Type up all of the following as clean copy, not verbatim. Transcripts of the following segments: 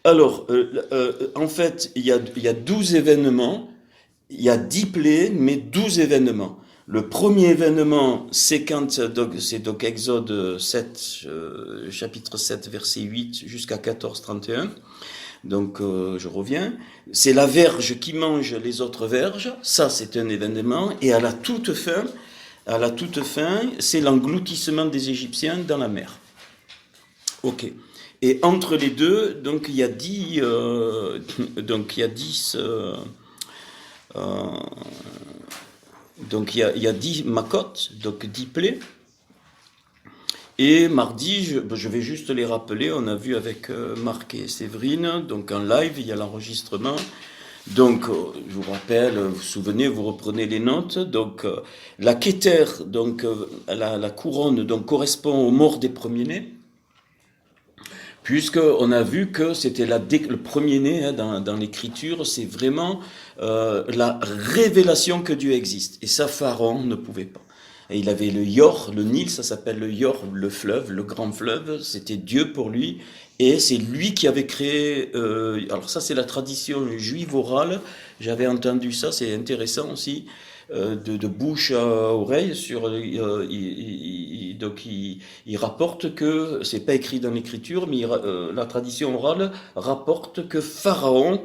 Alors, en fait, il y a 12 événements, il y a 10 plaies, mais 12 événements. Le premier événement, c'est donc Exode 7, chapitre 7, verset 8 jusqu'à 14, 31. Donc, je reviens. C'est la verge qui mange les autres verges. Ça, c'est un événement. Et à la toute fin, c'est l'engloutissement des Égyptiens dans la mer. Ok. Et entre les deux, donc il y a 10, donc il y a 10, euh, donc il y a 10 makotes, donc 10 plaies. Et mardi, je vais juste les rappeler, on a vu avec Marc et Séverine, donc en live, il y a l'enregistrement. Donc, je vous rappelle, vous vous souvenez, vous reprenez les notes. Donc, la Kéter, donc la couronne, donc correspond aux morts des premiers-nés. Puisqu'on a vu que c'était le premier-né hein, dans l'écriture, c'est vraiment la révélation que Dieu existe. Et ça, Pharaon ne pouvait pas. Et il avait le Yor, le Nil, ça s'appelle le Yor, le fleuve, le grand fleuve, c'était Dieu pour lui. Et c'est lui qui avait créé... alors ça, c'est la tradition juive orale. J'avais entendu ça, c'est intéressant aussi de bouche à oreille donc il rapporte que c'est pas écrit dans l'écriture mais la tradition orale rapporte que Pharaon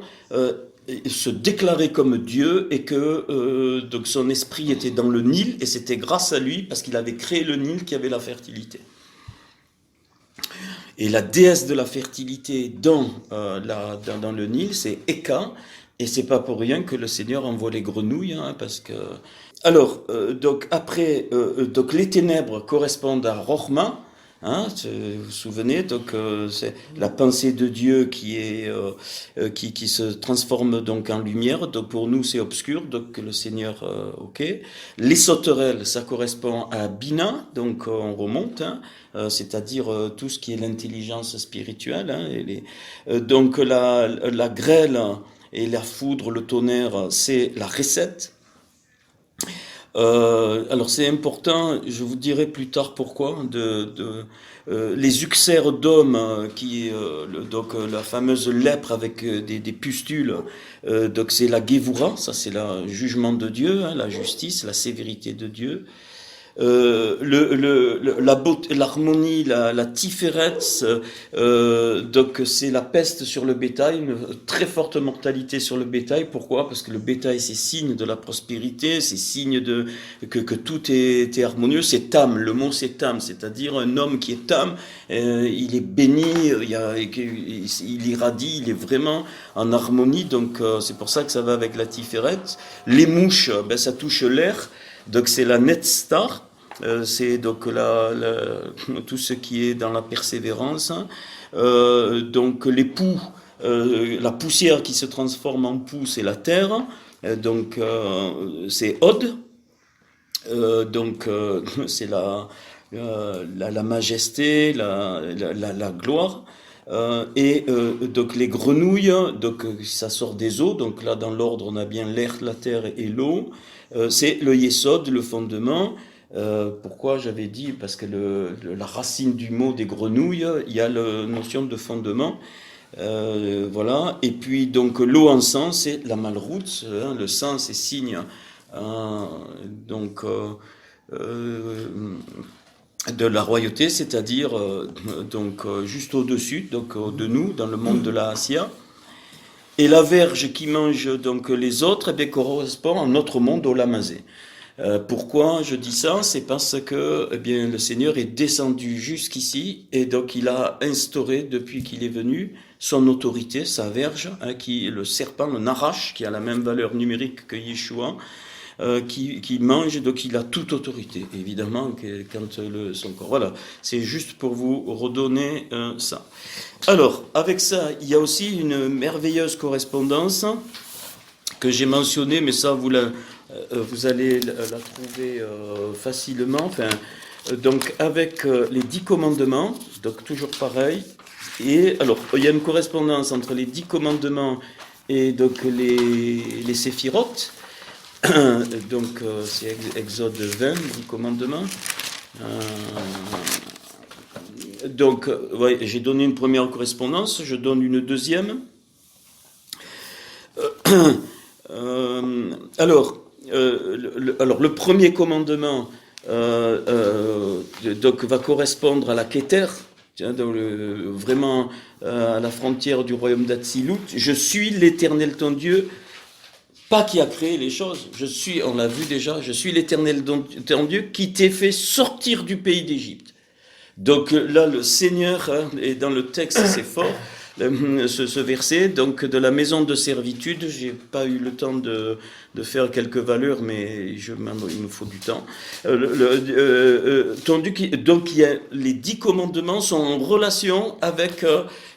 se déclarait comme Dieu et que donc son esprit était dans le Nil et c'était grâce à lui parce qu'il avait créé le Nil qui avait la fertilité. Et la déesse de la fertilité dans le Nil, c'est Eka. Et c'est pas pour rien que le Seigneur envoie les grenouilles, hein, parce que. Alors, donc après, donc les ténèbres correspondent à Rochma. Hein, vous vous souvenez, donc c'est la pensée de Dieu qui se transforme donc en lumière. Donc pour nous c'est obscur, donc le Seigneur, ok. Les sauterelles, ça correspond à Bina, donc on remonte, hein, c'est-à-dire tout ce qui est l'intelligence spirituelle. Hein, donc la grêle et la foudre, le tonnerre, c'est la recette. Alors c'est important, je vous dirai plus tard pourquoi, les uxères d'hommes, donc la fameuse lèpre avec des pustules, donc c'est la Gévoura, ça c'est le jugement de Dieu, hein, la justice, la sévérité de Dieu. La beauté, l'harmonie, la tiferet, donc c'est la peste sur le bétail, une très forte mortalité sur le bétail. Pourquoi? Parce que le bétail c'est signe de la prospérité, c'est signe que tout est harmonieux. C'est tam, le mot c'est tam, c'est-à-dire un homme qui est tam, il est béni, il irradie, il est vraiment en harmonie. Donc c'est pour ça que ça va avec la tiferet. Les mouches, ben ça touche l'air. Donc c'est la Netstar, c'est donc tout ce qui est dans la persévérance. Donc les poux, la poussière qui se transforme en poux, c'est la terre. Donc c'est Od. Donc c'est la majesté, la gloire. Donc les grenouilles, donc ça sort des eaux. Donc là dans l'ordre on a bien l'air, la terre et l'eau. C'est le yesod, le fondement. Pourquoi j'avais dit? Parce que la racine du mot des grenouilles, il y a la notion de fondement. Voilà. Et puis donc l'eau en sang, c'est la malroute. Hein, le sang, c'est signe. Donc de la royauté, c'est-à-dire donc juste au-dessus, donc de nous, dans le monde de la Assia. Et la verge qui mange donc les autres, eh bien, correspond à notre monde au Lamazé. Pourquoi je dis ça? C'est parce que eh bien, le Seigneur est descendu jusqu'ici et donc il a instauré depuis qu'il est venu son autorité, sa verge, hein, le serpent, le Narash, qui a la même valeur numérique que Yeshua, qui mange, donc il a toute autorité, évidemment, quand son corps. Voilà, c'est juste pour vous redonner ça. Alors, avec ça, il y a aussi une merveilleuse correspondance que j'ai mentionnée, mais ça, vous allez la trouver facilement. Enfin, donc, avec les 10 commandements, donc toujours pareil. Et alors, il y a une correspondance entre les 10 commandements et donc les séphirotes. Donc c'est Exode 20, 10 commandements. donc, ouais, j'ai donné une première correspondance, je donne une deuxième. Alors, le premier commandement donc, va correspondre à la Keter, vraiment à la frontière du royaume d'Atsilut. Je suis l'Éternel ton Dieu, pas qui a créé les choses. On l'a vu déjà, je suis l'Éternel ton Dieu qui t'ai fait sortir du pays d'Égypte. Donc là, le Seigneur, et dans le texte, c'est fort, ce verset, donc de la maison de servitude, j'ai pas eu le temps de faire quelques valeurs, mais il me faut du temps. Donc les 10 commandements sont en relation avec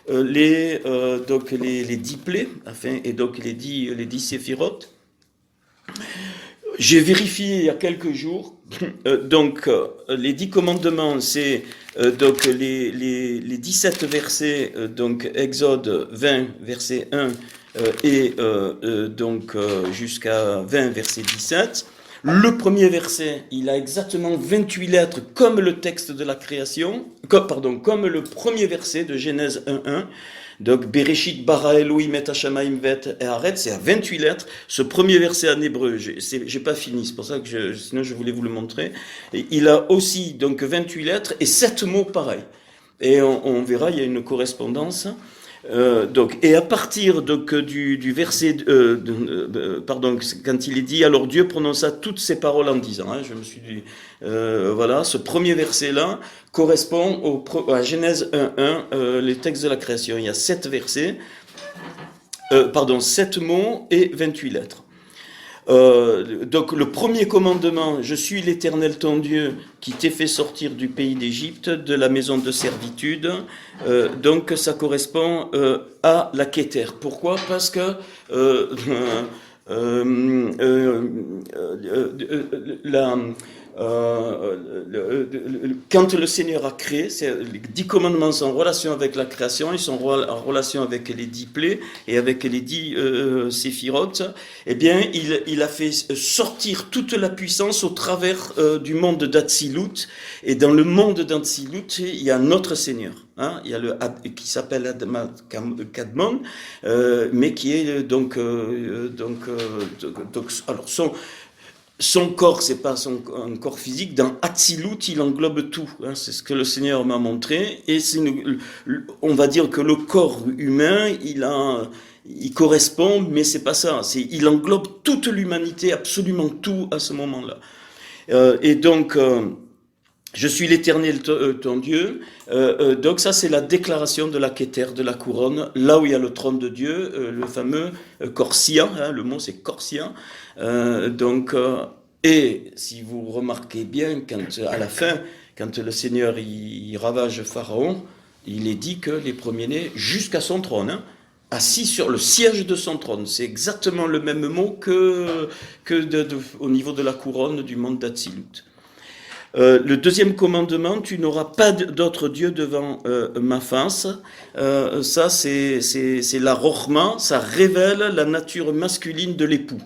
donc les 10 plaies, et donc les 10 séphirotes. J'ai vérifié il y a quelques jours, donc les 10 commandements, c'est donc les 17 versets, donc Exode 20, verset 1, et donc jusqu'à 20, verset 17. Le premier verset, il a exactement 28 lettres comme le texte de la création, comme le premier verset de Genèse 1.1. Donc, Bereshit bara Elohim et Hashamaim vet et Haaretz, c'est à 28 lettres. Ce premier verset en hébreu, j'ai pas fini, c'est pour ça que sinon je voulais vous le montrer. Et il a aussi donc 28 lettres et 7 mots pareils. Et on verra, il y a une correspondance. Donc, et à partir donc, du verset, pardon, quand il est dit, alors Dieu prononça toutes ces paroles en disant, je me suis dit, voilà, ce premier verset-là correspond à Genèse 1.1, les textes de la création. Il y a 7 versets, 7 mots et 28 lettres. Donc le premier commandement, je suis l'Éternel ton Dieu qui t'ai fait sortir du pays d'Égypte, de la maison de servitude. Donc ça correspond à la Keter. Pourquoi? Parce que quand le Seigneur a créé, les 10 commandements sont en relation avec la création, ils sont en relation avec les 10 plaies et avec les 10 séphirotes. Eh bien, il a fait sortir toute la puissance au travers du monde d'Atsilut. Et dans le monde d'Atsilut, il y a un autre Seigneur. Il y a qui s'appelle Kadmon, mais qui est alors son corps, c'est pas un corps physique. Dans Atsilut, il englobe tout. C'est ce que le Seigneur m'a montré. Et on va dire que le corps humain, il correspond, mais c'est pas ça. Il englobe toute l'humanité, absolument tout à ce moment-là. Et donc, je suis l'Éternel ton Dieu. Donc ça, c'est la déclaration de la Keter, de la couronne, là où il y a le trône de Dieu, le fameux Corsia, le mot c'est Corsia. Et si vous remarquez bien, à la fin, quand le Seigneur il ravage Pharaon, il est dit que les premiers-nés, jusqu'à son trône, assis sur le siège de son trône, c'est exactement le même mot que au niveau de la couronne du monde d'Atsilut. Le deuxième commandement, tu n'auras pas d'autre Dieu devant ma face. Ça, c'est la rochma, ça révèle la nature masculine de l'époux.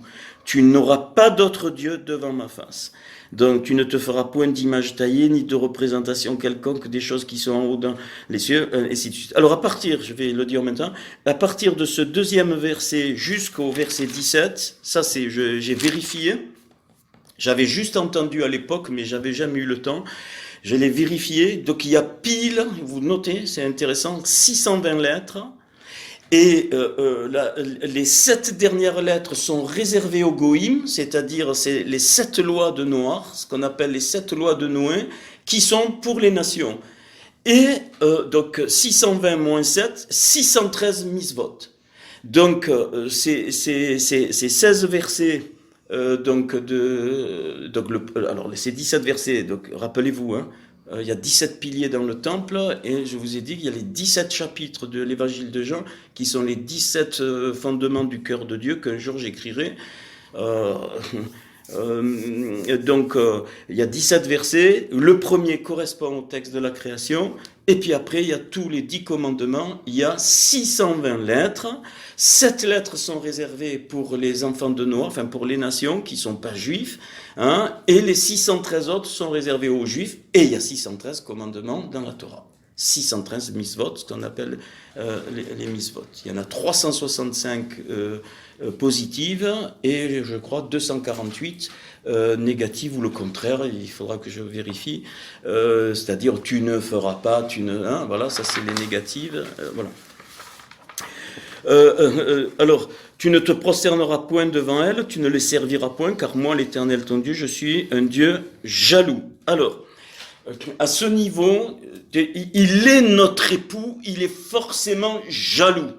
Tu n'auras pas d'autre Dieu devant ma face. Donc, tu ne te feras point d'image taillée, ni de représentation quelconque des choses qui sont en haut dans les cieux, et ainsi de suite. Alors, je vais le dire maintenant, à partir de ce deuxième verset jusqu'au verset 17, ça j'ai vérifié. J'avais juste entendu à l'époque, mais j'avais jamais eu le temps. Je l'ai vérifié. Donc, il y a pile, vous notez, c'est intéressant, 620 lettres. Et les 7 dernières lettres sont réservées aux Goïm, c'est-à-dire c'est les 7 lois de Noé, ce qu'on appelle les 7 lois de Noé, qui sont pour les nations. Et donc 620 moins 7, 613 misvot. Donc ces 16 versets, alors ces 17 versets, donc rappelez-vous, il y a 17 piliers dans le temple, et je vous ai dit qu'il y a les 17 chapitres de l'évangile de Jean, qui sont les 17 fondements du cœur de Dieu, qu'un jour j'écrirai. Il y a 17 versets, le premier correspond au texte de la création, et puis après il y a tous les 10 commandements, il y a 620 lettres, 7 lettres sont réservées pour les enfants de Noé, enfin pour les nations qui ne sont pas juifs, et les 613 autres sont réservés aux juifs, et il y a 613 commandements dans la Torah. 613 misvot, ce qu'on appelle les misvot. Il y en a 365 positives et je crois 248 négatives ou le contraire, il faudra que je vérifie, c'est-à-dire tu ne feras pas, hein, voilà, ça c'est les négatives, voilà. Alors, tu ne te prosterneras point devant elle, tu ne les serviras point, car moi, l'Éternel ton Dieu, je suis un Dieu jaloux. Alors, à ce niveau, il est notre époux, il est forcément jaloux.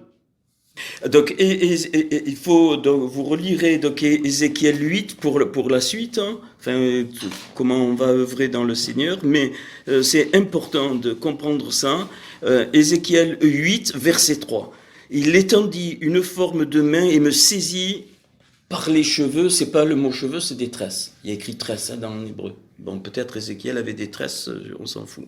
Donc, il faut, donc, vous relirez donc Ézéchiel 8 pour la suite, hein, enfin, comment on va œuvrer dans le Seigneur, mais c'est important de comprendre ça. Ézéchiel 8, verset 3. Il étendit une forme de main et me saisit par les cheveux. C'est pas le mot cheveux, c'est des tresses. Il y a écrit tresses hein, dans l'hébreu. Bon, peut-être Ézéchiel avait des tresses, on s'en fout.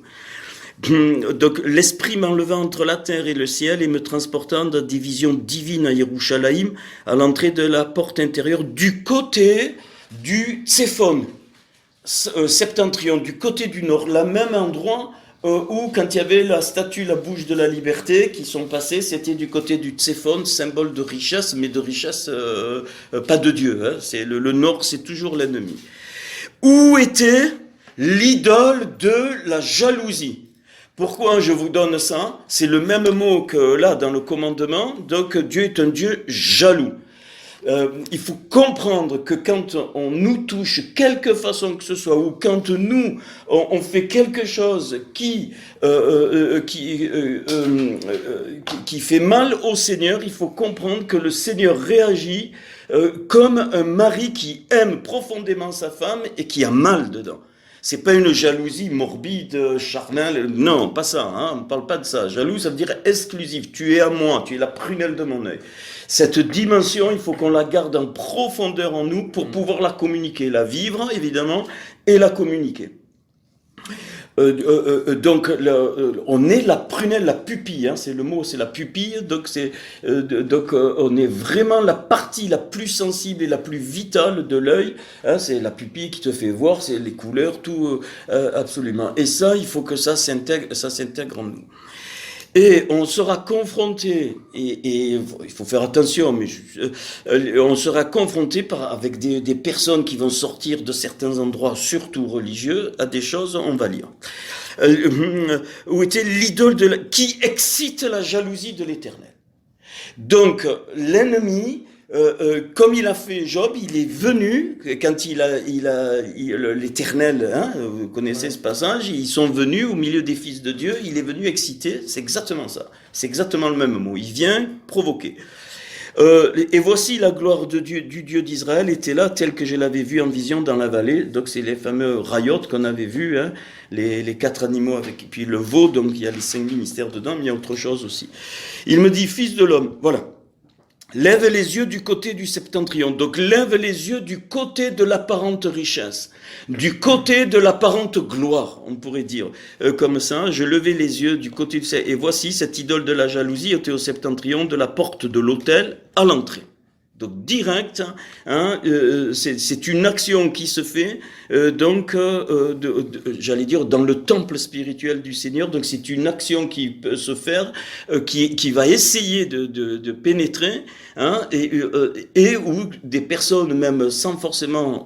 Donc l'esprit m'enleva entre la terre et le ciel et me transportant dans des visions divines à Yerushalayim, à l'entrée de la porte intérieure du côté du Tséphon, septentrion, du côté du nord, le même endroit où quand il y avait la statue, la bouche de la liberté qui sont passées, c'était du côté du Tséphon, symbole de richesse, mais de richesse pas de Dieu. Hein. C'est le nord, c'est toujours l'ennemi. Où était l'idole de la jalousie? Pourquoi je vous donne ça? C'est le même mot que là dans le commandement. Donc Dieu est un Dieu jaloux. Il faut comprendre que quand on nous touche quelque façon que ce soit, ou quand nous on fait quelque chose qui fait mal au Seigneur, il faut comprendre que le Seigneur réagit comme un mari qui aime profondément sa femme et qui a mal dedans. C'est pas une jalousie morbide, charnelle, non, pas ça, hein, on ne parle pas de ça. Jaloux, ça veut dire exclusif, tu es à moi, tu es la prunelle de mon œil. Cette dimension, il faut qu'on la garde en profondeur en nous pour pouvoir la communiquer, la vivre, évidemment, et la communiquer. Donc, on est la prunelle, la pupille, hein, c'est le mot, c'est la pupille, donc on est vraiment la partie la plus sensible et la plus vitale de l'œil, hein, c'est la pupille qui te fait voir, c'est les couleurs, tout, absolument. Et ça, il faut que ça s'intègre en nous. Et on sera confronté, et il faut faire attention, mais on sera confronté avec des personnes qui vont sortir de certains endroits, surtout religieux, à des choses, on va lire. Où était l'idole qui excite la jalousie de l'Éternel. Donc, l'ennemi, comme il a fait Job, il est venu, quand l'Éternel, hein, vous connaissez ce passage, ils sont venus au milieu des fils de Dieu, il est venu exciter, c'est exactement ça, c'est exactement le même mot, il vient provoquer. Et voici la gloire de Dieu, du Dieu d'Israël était là, tel que je l'avais vu en vision dans la vallée, donc c'est les fameux rayot qu'on avait vus, hein, les 4 animaux avec, et puis le veau, donc il y a les 5 ministères dedans, mais il y a autre chose aussi. Il me dit, fils de l'homme, voilà. Lève les yeux du côté du septentrion. Donc lève les yeux du côté de l'apparente richesse, du côté de l'apparente gloire, on pourrait dire. Comme ça, je levais les yeux du côté du septentrion. Et voici, cette idole de la jalousie était au septentrion de la porte de l'autel à l'entrée. Donc direct, hein, c'est une action qui se fait, j'allais dire dans le temple spirituel du Seigneur. Donc c'est une action qui peut se faire, qui va essayer de pénétrer, hein, et où des personnes même sans forcément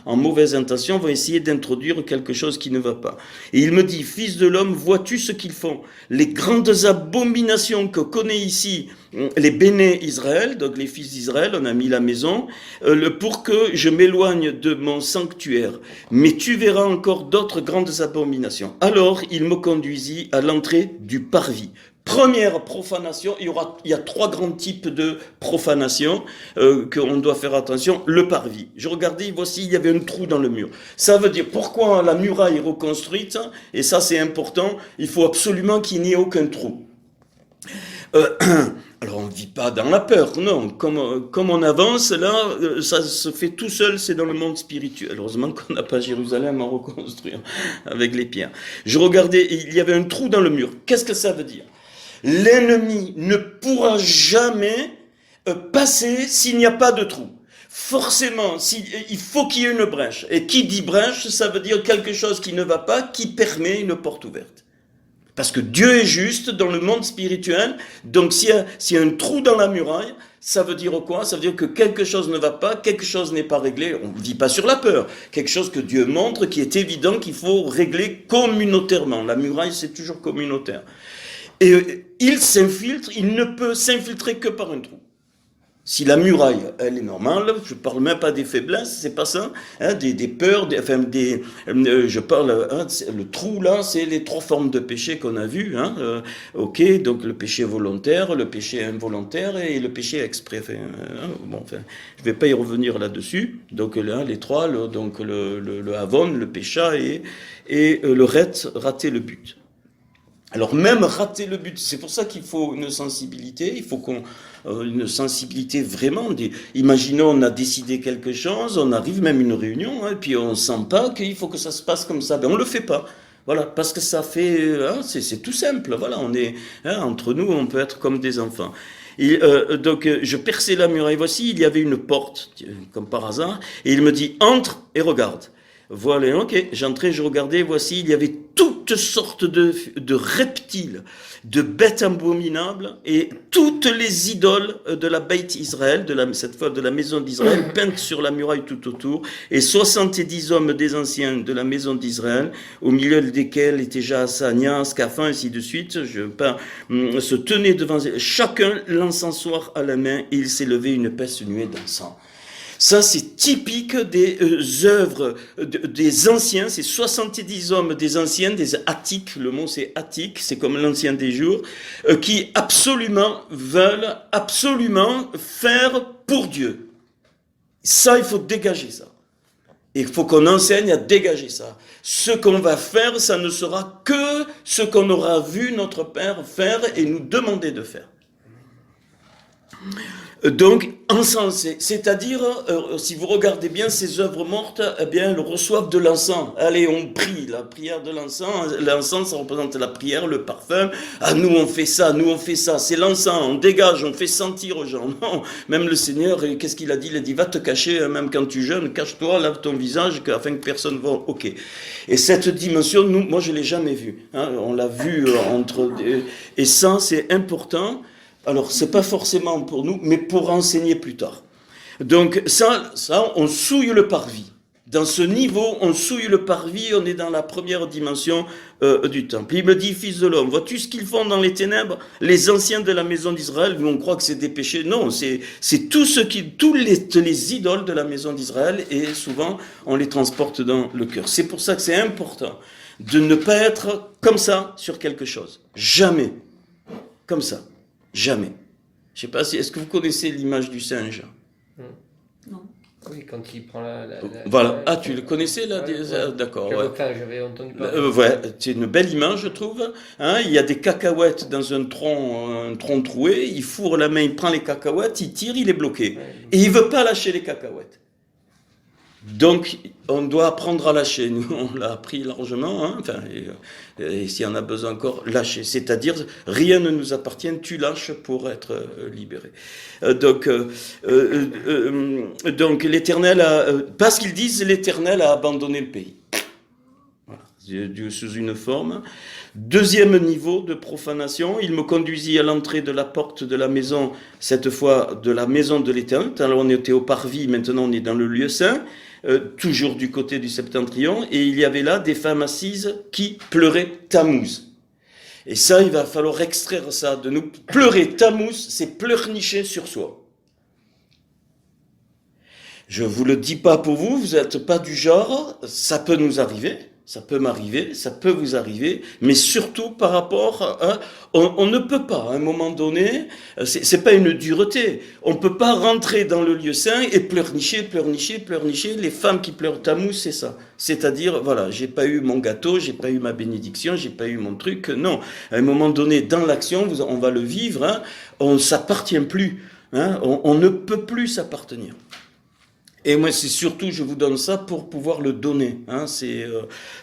en mauvaise intention vont essayer d'introduire quelque chose qui ne va pas. Et il me dit, fils de l'homme, vois-tu ce qu'ils font? Les grandes abominations que connaît ici les béné Israël, donc les fils d'Israël, on a mis la maison, pour que je m'éloigne de mon sanctuaire. Mais tu verras encore d'autres grandes abominations. Alors il me conduisit à l'entrée du parvis. Première profanation, il y a 3 grands types de profanation qu'on doit faire attention. Le parvis. Je regardais, voici, il y avait un trou dans le mur. Ça veut dire pourquoi la muraille est reconstruite, et ça c'est important, il faut absolument qu'il n'y ait aucun trou. Alors on ne vit pas dans la peur, non. Comme on avance, là, ça se fait tout seul, c'est dans le monde spirituel. Heureusement qu'on n'a pas Jérusalem à reconstruire avec les pierres. Je regardais, il y avait un trou dans le mur. Qu'est-ce que ça veut dire? L'ennemi ne pourra jamais passer s'il n'y a pas de trou. Forcément, il faut qu'il y ait une brèche. Et qui dit brèche, ça veut dire quelque chose qui ne va pas, qui permet une porte ouverte. Parce que Dieu est juste dans le monde spirituel. Donc s'il y a un trou dans la muraille, ça veut dire quoi? Ça veut dire que quelque chose ne va pas, quelque chose n'est pas réglé. On ne vit pas sur la peur. Quelque chose que Dieu montre, qui est évident qu'il faut régler communautairement. La muraille, c'est toujours communautaire. Et il s'infiltre, il ne peut s'infiltrer que par un trou. Si la muraille, elle est normale, je parle même pas des faiblesses, c'est pas ça, hein, des peurs, je parle, hein, le trou là, c'est les 3 formes de péché qu'on a vues, hein, ok, donc le péché volontaire, le péché involontaire et le péché exprès. Je vais pas y revenir là-dessus. Donc là, les 3, donc le avon, le pécha et le rater le but. Alors même rater le but, c'est pour ça qu'il faut une sensibilité, il faut une sensibilité vraiment. Imaginons on a décidé quelque chose, on arrive même à une réunion, et puis on sent pas qu'il faut que ça se passe comme ça, on le fait pas. Voilà, parce que ça fait, hein, c'est tout simple. Voilà, on est entre nous, on peut être comme des enfants. Et, donc je perçais la muraille. Voici, il y avait une porte, comme par hasard, et il me dit entre et regarde. Voilà, ok, j'entrais, je regardais, voici, il y avait toutes sortes de reptiles, de bêtes abominables, et toutes les idoles de la Beit Israël, cette fois de la maison d'Israël, peintes sur la muraille tout autour, et 70 hommes des anciens de la maison d'Israël, au milieu desquels était Jaasania, Scaphin, ainsi de suite, se tenaient devant chacun l'encensoir à la main, et il s'élevait une épaisse nuée d'encens. Ça, c'est typique des œuvres des anciens, c'est 70 hommes des anciens, des attiques, le mot c'est attique, c'est comme l'ancien des jours, qui veulent absolument faire pour Dieu. Ça, il faut dégager ça. Il faut qu'on enseigne à dégager ça. Ce qu'on va faire, ça ne sera que ce qu'on aura vu notre Père faire et nous demander de faire. Donc, encensé, c'est-à-dire, si vous regardez bien ces œuvres mortes, eh bien, elles reçoivent de l'encens. Allez, on prie, la prière de l'encens. L'encens, ça représente la prière, le parfum. Ah, nous on fait ça, c'est l'encens, on dégage, on fait sentir aux gens. Non, même le Seigneur, qu'est-ce qu'il a dit? Il a dit, va te cacher, même quand tu jeûnes, cache-toi, lave ton visage, afin que personne ne voit. Ok. Et cette dimension, moi, je l'ai jamais vue. Hein, on l'a vue et ça, c'est important. Alors, c'est pas forcément pour nous, mais pour enseigner plus tard. Donc, ça, on souille le parvis. Dans ce niveau, on souille le parvis, on est dans la première dimension du temple. Il me dit, fils de l'homme, vois-tu ce qu'ils font dans les ténèbres? Les anciens de la maison d'Israël, nous on croit que c'est des péchés. Non, c'est tous les idoles de la maison d'Israël, et souvent, on les transporte dans le cœur. C'est pour ça que c'est important de ne pas être comme ça sur quelque chose. Jamais. Comme ça. Jamais. Je sais pas si, est-ce que vous connaissez l'image du singe? Non. Oui, quand il prend voilà. Ah, tu le connaissais là? D'accord. Ouais. J'avais entendu parler. Ouais, c'est une belle image, je trouve. Hein, il y a des cacahuètes dans un tronc troué. Il fourre la main, il prend les cacahuètes, il tire, il est bloqué. Et il veut pas lâcher les cacahuètes. Donc, on doit apprendre à lâcher. Nous, on l'a appris largement. Hein, et s'il y en a besoin encore, lâcher. C'est-à-dire, rien ne nous appartient, tu lâches pour être libéré. Donc, l'Éternel parce qu'ils disent, l'Éternel a abandonné le pays. Voilà. Dieu sous une forme. Deuxième niveau de profanation, il me conduisit à l'entrée de la porte de la maison, cette fois de la maison de l'Éternel. Alors on était au parvis, maintenant on est dans le lieu saint, toujours du côté du septentrion, et il y avait là des femmes assises qui pleuraient Tammuz. Et ça, il va falloir extraire ça de nous. Pleurer Tammuz, c'est pleurnicher sur soi. Je vous le dis pas pour vous, vous n'êtes pas du genre, ça peut nous arriver. Ça peut m'arriver, ça peut vous arriver, mais surtout par rapport à... On ne peut pas, à un moment donné, c'est pas une dureté, on peut pas rentrer dans le lieu saint et pleurnicher. Les femmes qui pleurent Tammuz, c'est ça. C'est-à-dire, voilà, j'ai pas eu mon gâteau, j'ai pas eu ma bénédiction, j'ai pas eu mon truc. Non, à un moment donné, dans l'action, on va le vivre, hein, on s'appartient plus, hein, on ne peut plus s'appartenir. Et moi, c'est surtout, je vous donne ça pour pouvoir le donner. Hein,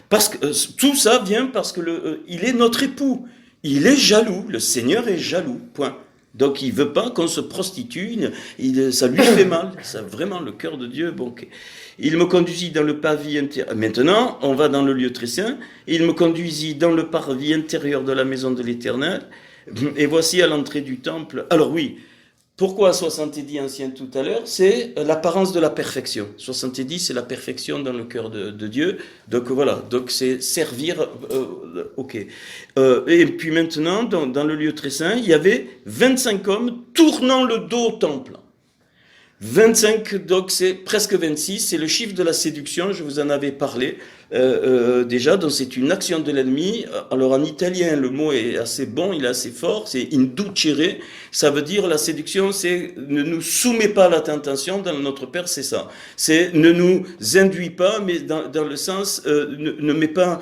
parce que tout ça vient parce que il est notre époux. Il est jaloux. Le Seigneur est jaloux. Point. Donc il veut pas qu'on se prostitue, ça lui fait mal, ça vraiment le cœur de Dieu. Bon, ok. Il me conduisit dans le parvis intérieur. Maintenant, on va dans le lieu très saint. Il me conduisit dans le parvis intérieur de la maison de l'Éternel. Et voici à l'entrée du temple. Alors oui, pourquoi 70 anciens tout à l'heure? C'est l'apparence de la perfection. 70, c'est la perfection dans le cœur de Dieu. Donc voilà, donc c'est servir. Ok. Et puis maintenant, dans le lieu très saint, il y avait 25 hommes tournant le dos au temple. 25, donc c'est presque 26, c'est le chiffre de la séduction, je vous en avais parlé déjà, donc c'est une action de l'ennemi. Alors en italien, le mot est assez bon, il est assez fort, c'est inducere, ça veut dire la séduction, c'est ne nous soumet pas à la tentation, dans notre Père c'est ça, c'est ne nous induit pas, mais dans le sens, ne met pas,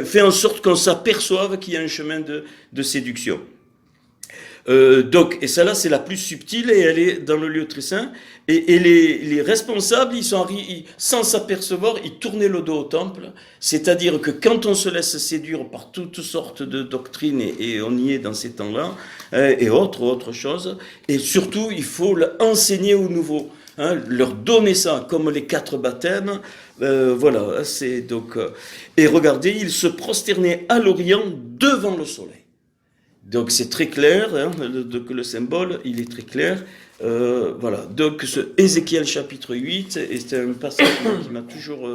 fait en sorte qu'on s'aperçoive qu'il y a un chemin de séduction. Donc, et celle-là, c'est la plus subtile et elle est dans le lieu très saint. Et les responsables, sans s'apercevoir, ils tournaient le dos au temple. C'est-à-dire que quand on se laisse séduire par toutes sortes de doctrines, et on y est dans ces temps-là, et autre chose, et surtout, il faut l'enseigner aux nouveaux. Hein, leur donner ça, comme les 4 baptêmes, voilà, c'est donc... et regardez, ils se prosternaient à l'Orient devant le soleil. Donc c'est très clair, hein, le symbole, il est très clair. Voilà, donc ce Ézéchiel chapitre 8, et c'est un passage qui m'a toujours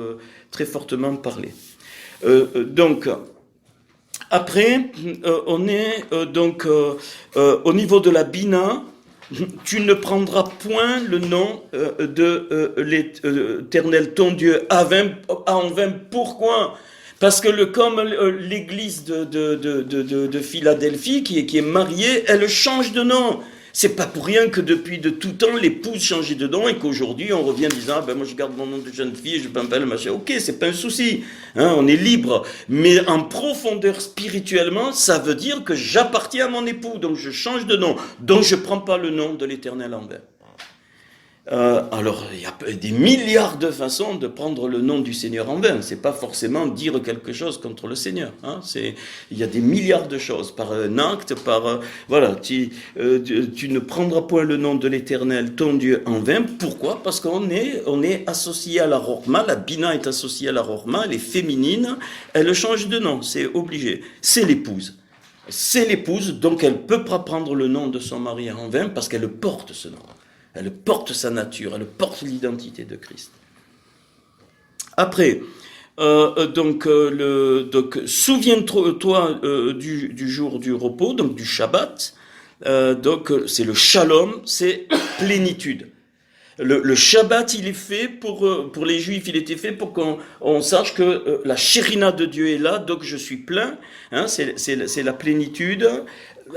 très fortement parlé. Donc, après, on est donc au niveau de la Bina. Tu ne prendras point le nom de l'Éternel ton Dieu en vain. Pourquoi ? Parce que comme l'église de Philadelphie, qui est mariée, elle change de nom. C'est pas pour rien que depuis de tout temps, l'épouse changeait de nom et qu'aujourd'hui, on revient en disant, moi je garde mon nom de jeune fille, je m'appelle machin. Ok, c'est pas un souci. Hein, on est libre. Mais en profondeur spirituellement, ça veut dire que j'appartiens à mon époux, donc je change de nom. Donc je prends pas le nom de l'Éternel en vain. Alors, il y a des milliards de façons de prendre le nom du Seigneur en vain. C'est pas forcément dire quelque chose contre le Seigneur. Hein. Il y a des milliards de choses par un acte, voilà. Tu ne prendras point le nom de l'Éternel, ton Dieu, en vain. Pourquoi ? Parce qu'on est associé à la Rorma. La Bina est associée à la Rorma. Elle est féminine. Elle change de nom. C'est obligé. C'est l'épouse. C'est l'épouse, donc elle peut pas prendre le nom de son mari en vain parce qu'elle porte ce nom. Elle porte sa nature, elle porte l'identité de Christ. Après, donc souviens-toi du jour du repos, donc du Shabbat. Donc c'est le Shalom, c'est plénitude. Le Shabbat, il est fait pour les Juifs, il était fait pour qu'on sache que la Shérina de Dieu est là, donc je suis plein. Hein, c'est la plénitude.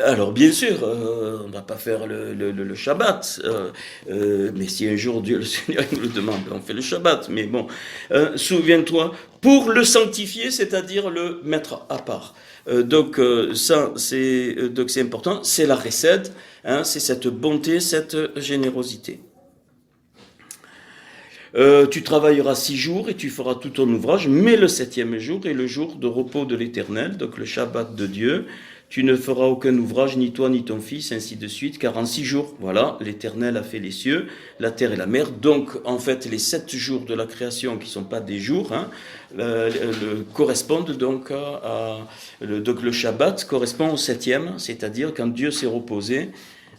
Alors bien sûr, on ne va pas faire le Shabbat, mais si un jour Dieu le Seigneur nous le demande, on fait le Shabbat. Mais bon, souviens-toi, pour le sanctifier, c'est-à-dire le mettre à part. Donc ça, c'est important. C'est la recette, hein, c'est cette bonté, cette générosité. Tu travailleras 6 jours et tu feras tout ton ouvrage, mais le 7e jour est le jour de repos de l'Éternel, donc le Shabbat de Dieu. Tu ne feras aucun ouvrage, ni toi ni ton fils, ainsi de suite, car en 6 jours, voilà, l'Éternel a fait les cieux, la terre et la mer. Donc, en fait, les 7 jours de la création, qui ne sont pas des jours, hein, correspondent donc donc le Shabbat correspond au 7e, c'est-à-dire quand Dieu s'est reposé.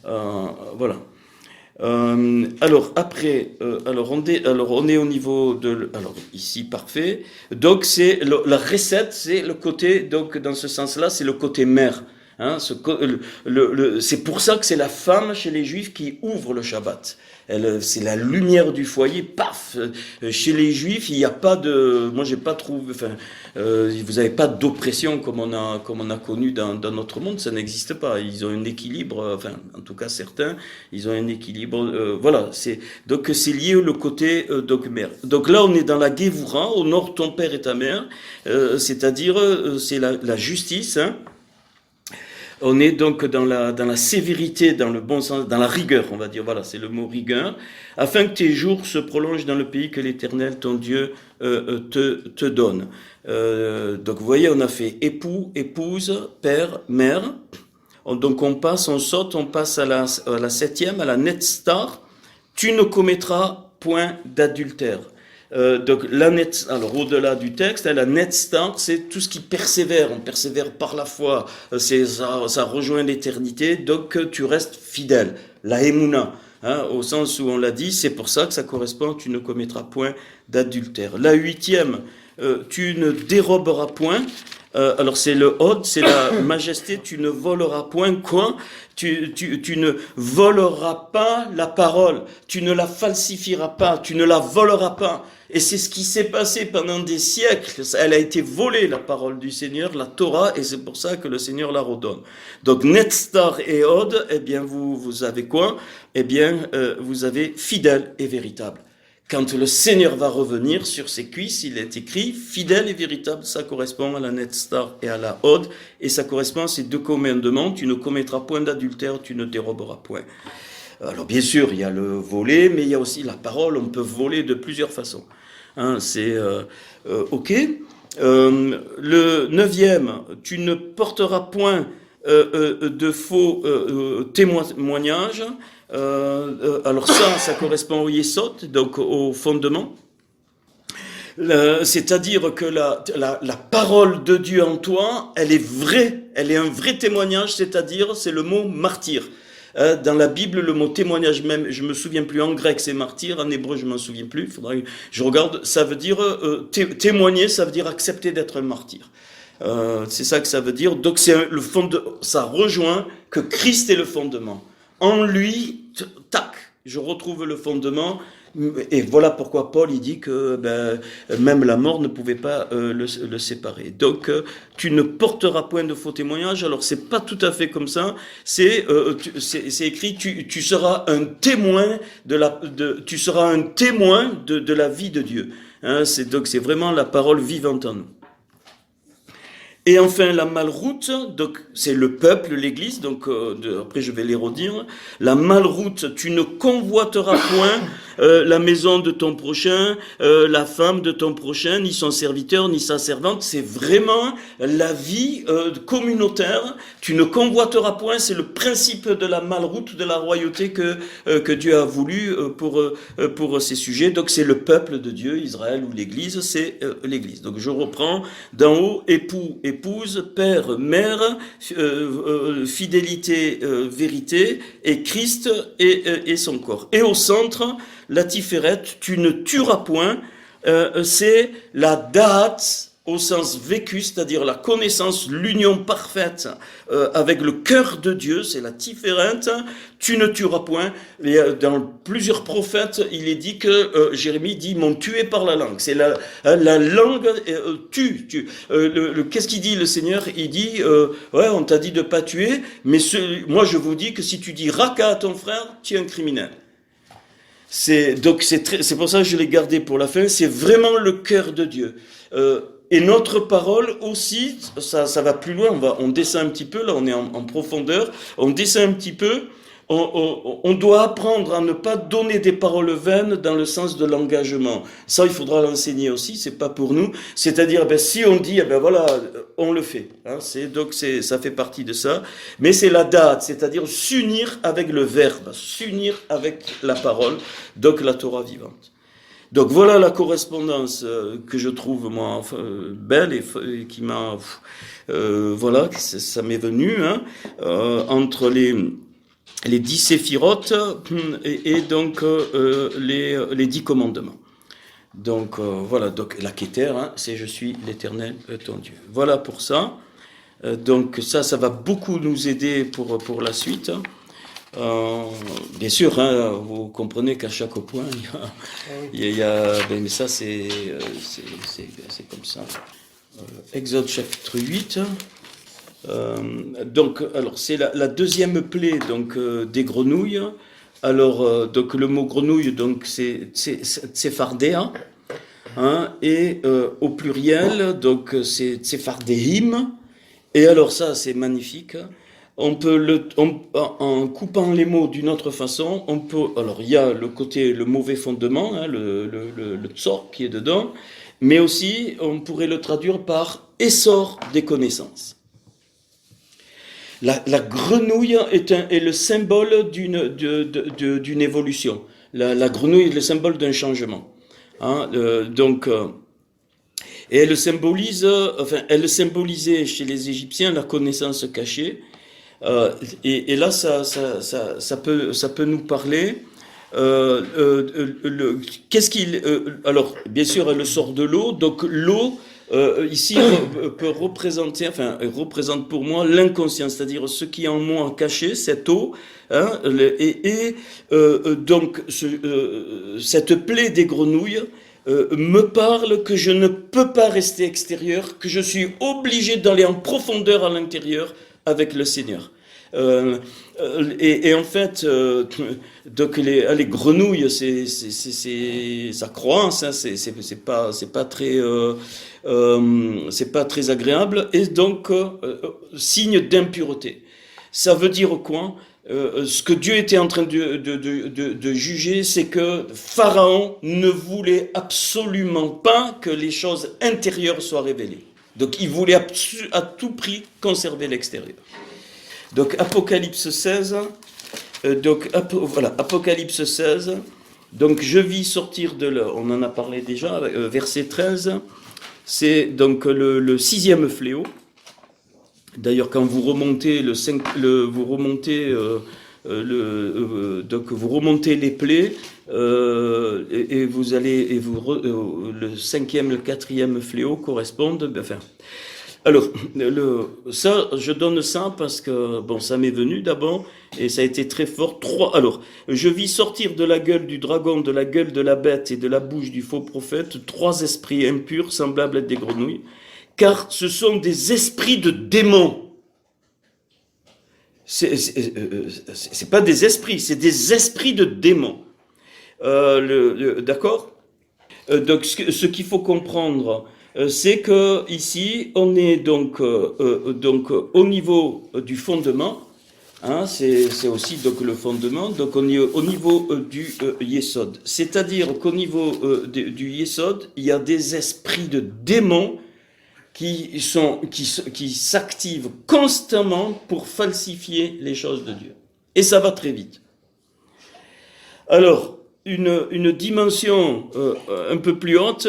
Voilà. Alors après, on est au niveau de, alors ici parfait. Donc c'est la recette, c'est le côté, donc dans ce sens-là, c'est le côté mère. Hein, c'est pour ça que c'est la femme chez les Juifs qui ouvre le Shabbat. C'est la lumière du foyer, paf. Chez les Juifs, il n'y a pas de, moi j'ai pas trouvé, vous n'avez pas d'oppression comme on a connu dans notre monde, ça n'existe pas. Ils ont un équilibre, en tout cas certains, ils ont un équilibre. Voilà, donc c'est lié au côté dogmère. Donc là, on est dans la Gévoura, honore ton père et ta mère, c'est-à-dire c'est la justice. Hein. On est donc dans la sévérité, dans le bon sens, dans la rigueur, on va dire. Voilà, c'est le mot rigueur. Afin que tes jours se prolongent dans le pays que l'Éternel, ton Dieu, te donne. Donc, vous voyez, on a fait époux, épouse, père, mère. Donc on saute, on passe à la septième, à la Netzstar. Tu ne commettras point d'adultère. Donc alors au-delà du texte, la Netzstar, c'est tout ce qui persévère. On persévère par la foi. Ça rejoint l'éternité. Donc tu restes fidèle. La Emouna, au sens où on l'a dit, c'est pour ça que ça correspond. Tu ne commettras point d'adultère. La huitième, tu ne déroberas point. Alors c'est le Hod, c'est la majesté, tu ne voleras point quoi? Tu ne voleras pas la parole, tu ne la falsifieras pas, tu ne la voleras pas. Et c'est ce qui s'est passé pendant des siècles. Elle a été volée, la parole du Seigneur, la Torah, et c'est pour ça que le Seigneur la redonne. Donc Netzstar et Hod, eh bien vous avez quoi? Eh bien vous avez fidèle et véritable. Quand le Seigneur va revenir sur ses cuisses, il est écrit fidèle et véritable. Ça correspond à la Netzstar et à la Hod, et ça correspond à ces deux commandements. Tu ne commettras point d'adultère, tu ne déroberas point. Alors bien sûr, il y a le voler, mais il y a aussi la parole. On peut voler de plusieurs façons. C'est ok. Le neuvième, tu ne porteras point de faux témoignages. Alors ça correspond au Yesod, donc au fondement. C'est-à-dire que la parole de Dieu en toi, elle est vraie, elle est un vrai témoignage, c'est-à-dire c'est le mot martyr. Dans la Bible, le mot témoignage même, je me souviens plus, en grec c'est martyr, en hébreu je m'en souviens plus, il faudra que je regarde, ça veut dire témoigner, ça veut dire accepter d'être un martyr. C'est ça que ça veut dire. Donc ça rejoint que Christ est le fondement. En lui, tac, je retrouve le fondement. Et voilà pourquoi Paul il dit que même la mort ne pouvait pas le séparer. Donc tu ne porteras point de faux témoignages. Alors c'est pas tout à fait comme ça. C'est écrit tu seras un témoin tu seras un témoin de la vie de Dieu. Donc c'est vraiment la parole vivante en nous. Et enfin, la malroute, donc c'est le peuple, l'Église, donc après je vais les redire. La malroute, tu ne convoiteras point la maison de ton prochain, la femme de ton prochain, ni son serviteur, ni sa servante. C'est vraiment la vie communautaire. Tu ne convoiteras point, c'est le principe de la malroute, de la royauté que Dieu a voulu pour ces sujets. Donc c'est le peuple de Dieu, Israël ou l'Église, c'est l'Église. Donc je reprends d'en haut, épouse, père, mère, fidélité, vérité, et Christ et son corps. Et au centre, la Tiferet, tu ne tueras point, c'est la date au sens vécu, c'est-à-dire la connaissance, l'union parfaite avec le cœur de Dieu, c'est la Tiferet, tu ne tueras point. Et, dans plusieurs prophètes, il est dit que Jérémie dit m'ont tué par la langue. C'est la langue tue. Qu'est-ce qu'il dit le Seigneur? Il dit ouais, on t'a dit de pas tuer, mais moi je vous dis que si tu dis raka à ton frère, tu es un criminel. C'est pour ça que je l'ai gardé pour la fin. C'est vraiment le cœur de Dieu. Et notre parole aussi, ça va plus loin, on descend un petit peu, là on est en profondeur, on descend un petit peu, on doit apprendre à ne pas donner des paroles vaines dans le sens de l'engagement. Ça, il faudra l'enseigner aussi, c'est pas pour nous. C'est-à-dire, si on dit, voilà, on le fait. Donc ça fait partie de ça. Mais c'est la date, c'est-à-dire s'unir avec le verbe, s'unir avec la parole, donc la Torah vivante. Donc voilà la correspondance que je trouve moi belle et qui m'a voilà, ça m'est venu entre les 10 séphirotes et donc les 10 commandements. Donc voilà, donc la Keter, c'est je suis l'Éternel ton Dieu. Voilà pour ça. Donc ça va beaucoup nous aider pour la suite. Bien sûr, vous comprenez qu'à chaque point, il y a mais ça c'est comme ça. Exode chapitre 8. Donc, alors c'est la deuxième plaie donc des grenouilles. Alors donc le mot grenouille donc c'est Tsefardéa, et au pluriel donc c'est Tsefardéhim. Et alors ça c'est magnifique. On peut en coupant les mots d'une autre façon, alors il y a le côté, le mauvais fondement, le tsor qui est dedans, mais aussi on pourrait le traduire par essor des connaissances. La grenouille est le symbole d'une évolution. La grenouille est le symbole d'un changement. Hein, et elle symbolise, elle symbolisait chez les Égyptiens la connaissance cachée. Et là, ça peut nous parler. Qu'est-ce qu'il alors bien sûr elle sort de l'eau, donc l'eau ici peut représenter, enfin représente pour moi l'inconscient, c'est-à-dire ce qui est en moi caché, cette eau, hein, donc cette plaie des grenouilles me parle que je ne peux pas rester extérieur, que je suis obligé d'aller en profondeur à l'intérieur avec le Seigneur. Et en fait, donc les grenouilles, ça croance, hein, c'est pas très agréable, et donc signe d'impureté. Ça veut dire quoi? Ce que Dieu était en train de juger, c'est que Pharaon ne voulait absolument pas que les choses intérieures soient révélées. Donc il voulait à tout prix conserver l'extérieur. Donc Apocalypse 16, voilà, Apocalypse 16, donc je vis sortir de là, on en a parlé déjà, verset 13, c'est donc le sixième fléau. D'ailleurs, quand vous remontez donc vous remontez les plaies et vous allez le cinquième, le quatrième fléau correspondent. Enfin, alors ça, je donne ça parce que bon, ça m'est venu d'abord et ça a été très fort. Alors, je vis sortir de la gueule du dragon, de la gueule de la bête et de la bouche du faux prophète 3 esprits impurs semblables à des grenouilles. Car ce sont des esprits de démons. C'est pas des esprits, c'est des esprits de démons. D'accord? Donc, ce qu'il faut comprendre, c'est que ici, on est donc au niveau du fondement. Hein, c'est aussi donc le fondement. Donc, on est au niveau du Yesod. C'est-à-dire qu'au niveau du Yesod, il y a des esprits de démons qui s'activent constamment pour falsifier les choses de Dieu. Et ça va très vite. Alors, une dimension un peu plus haute,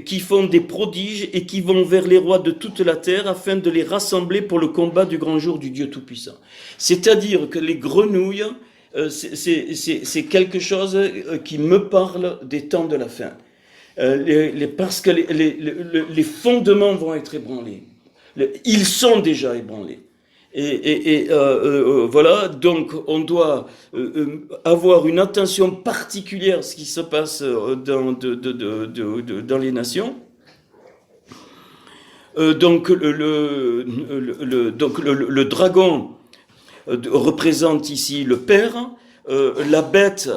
qui font des prodiges et qui vont vers les rois de toute la terre afin de les rassembler pour le combat du grand jour du Dieu Tout-Puissant. C'est-à-dire que les grenouilles, c'est quelque chose qui me parle des temps de la fin. Parce que les fondements vont être ébranlés. Ils sont déjà ébranlés. Voilà, donc on doit avoir une attention particulière à ce qui se passe dans les nations. Donc le dragon représente ici le Père, la bête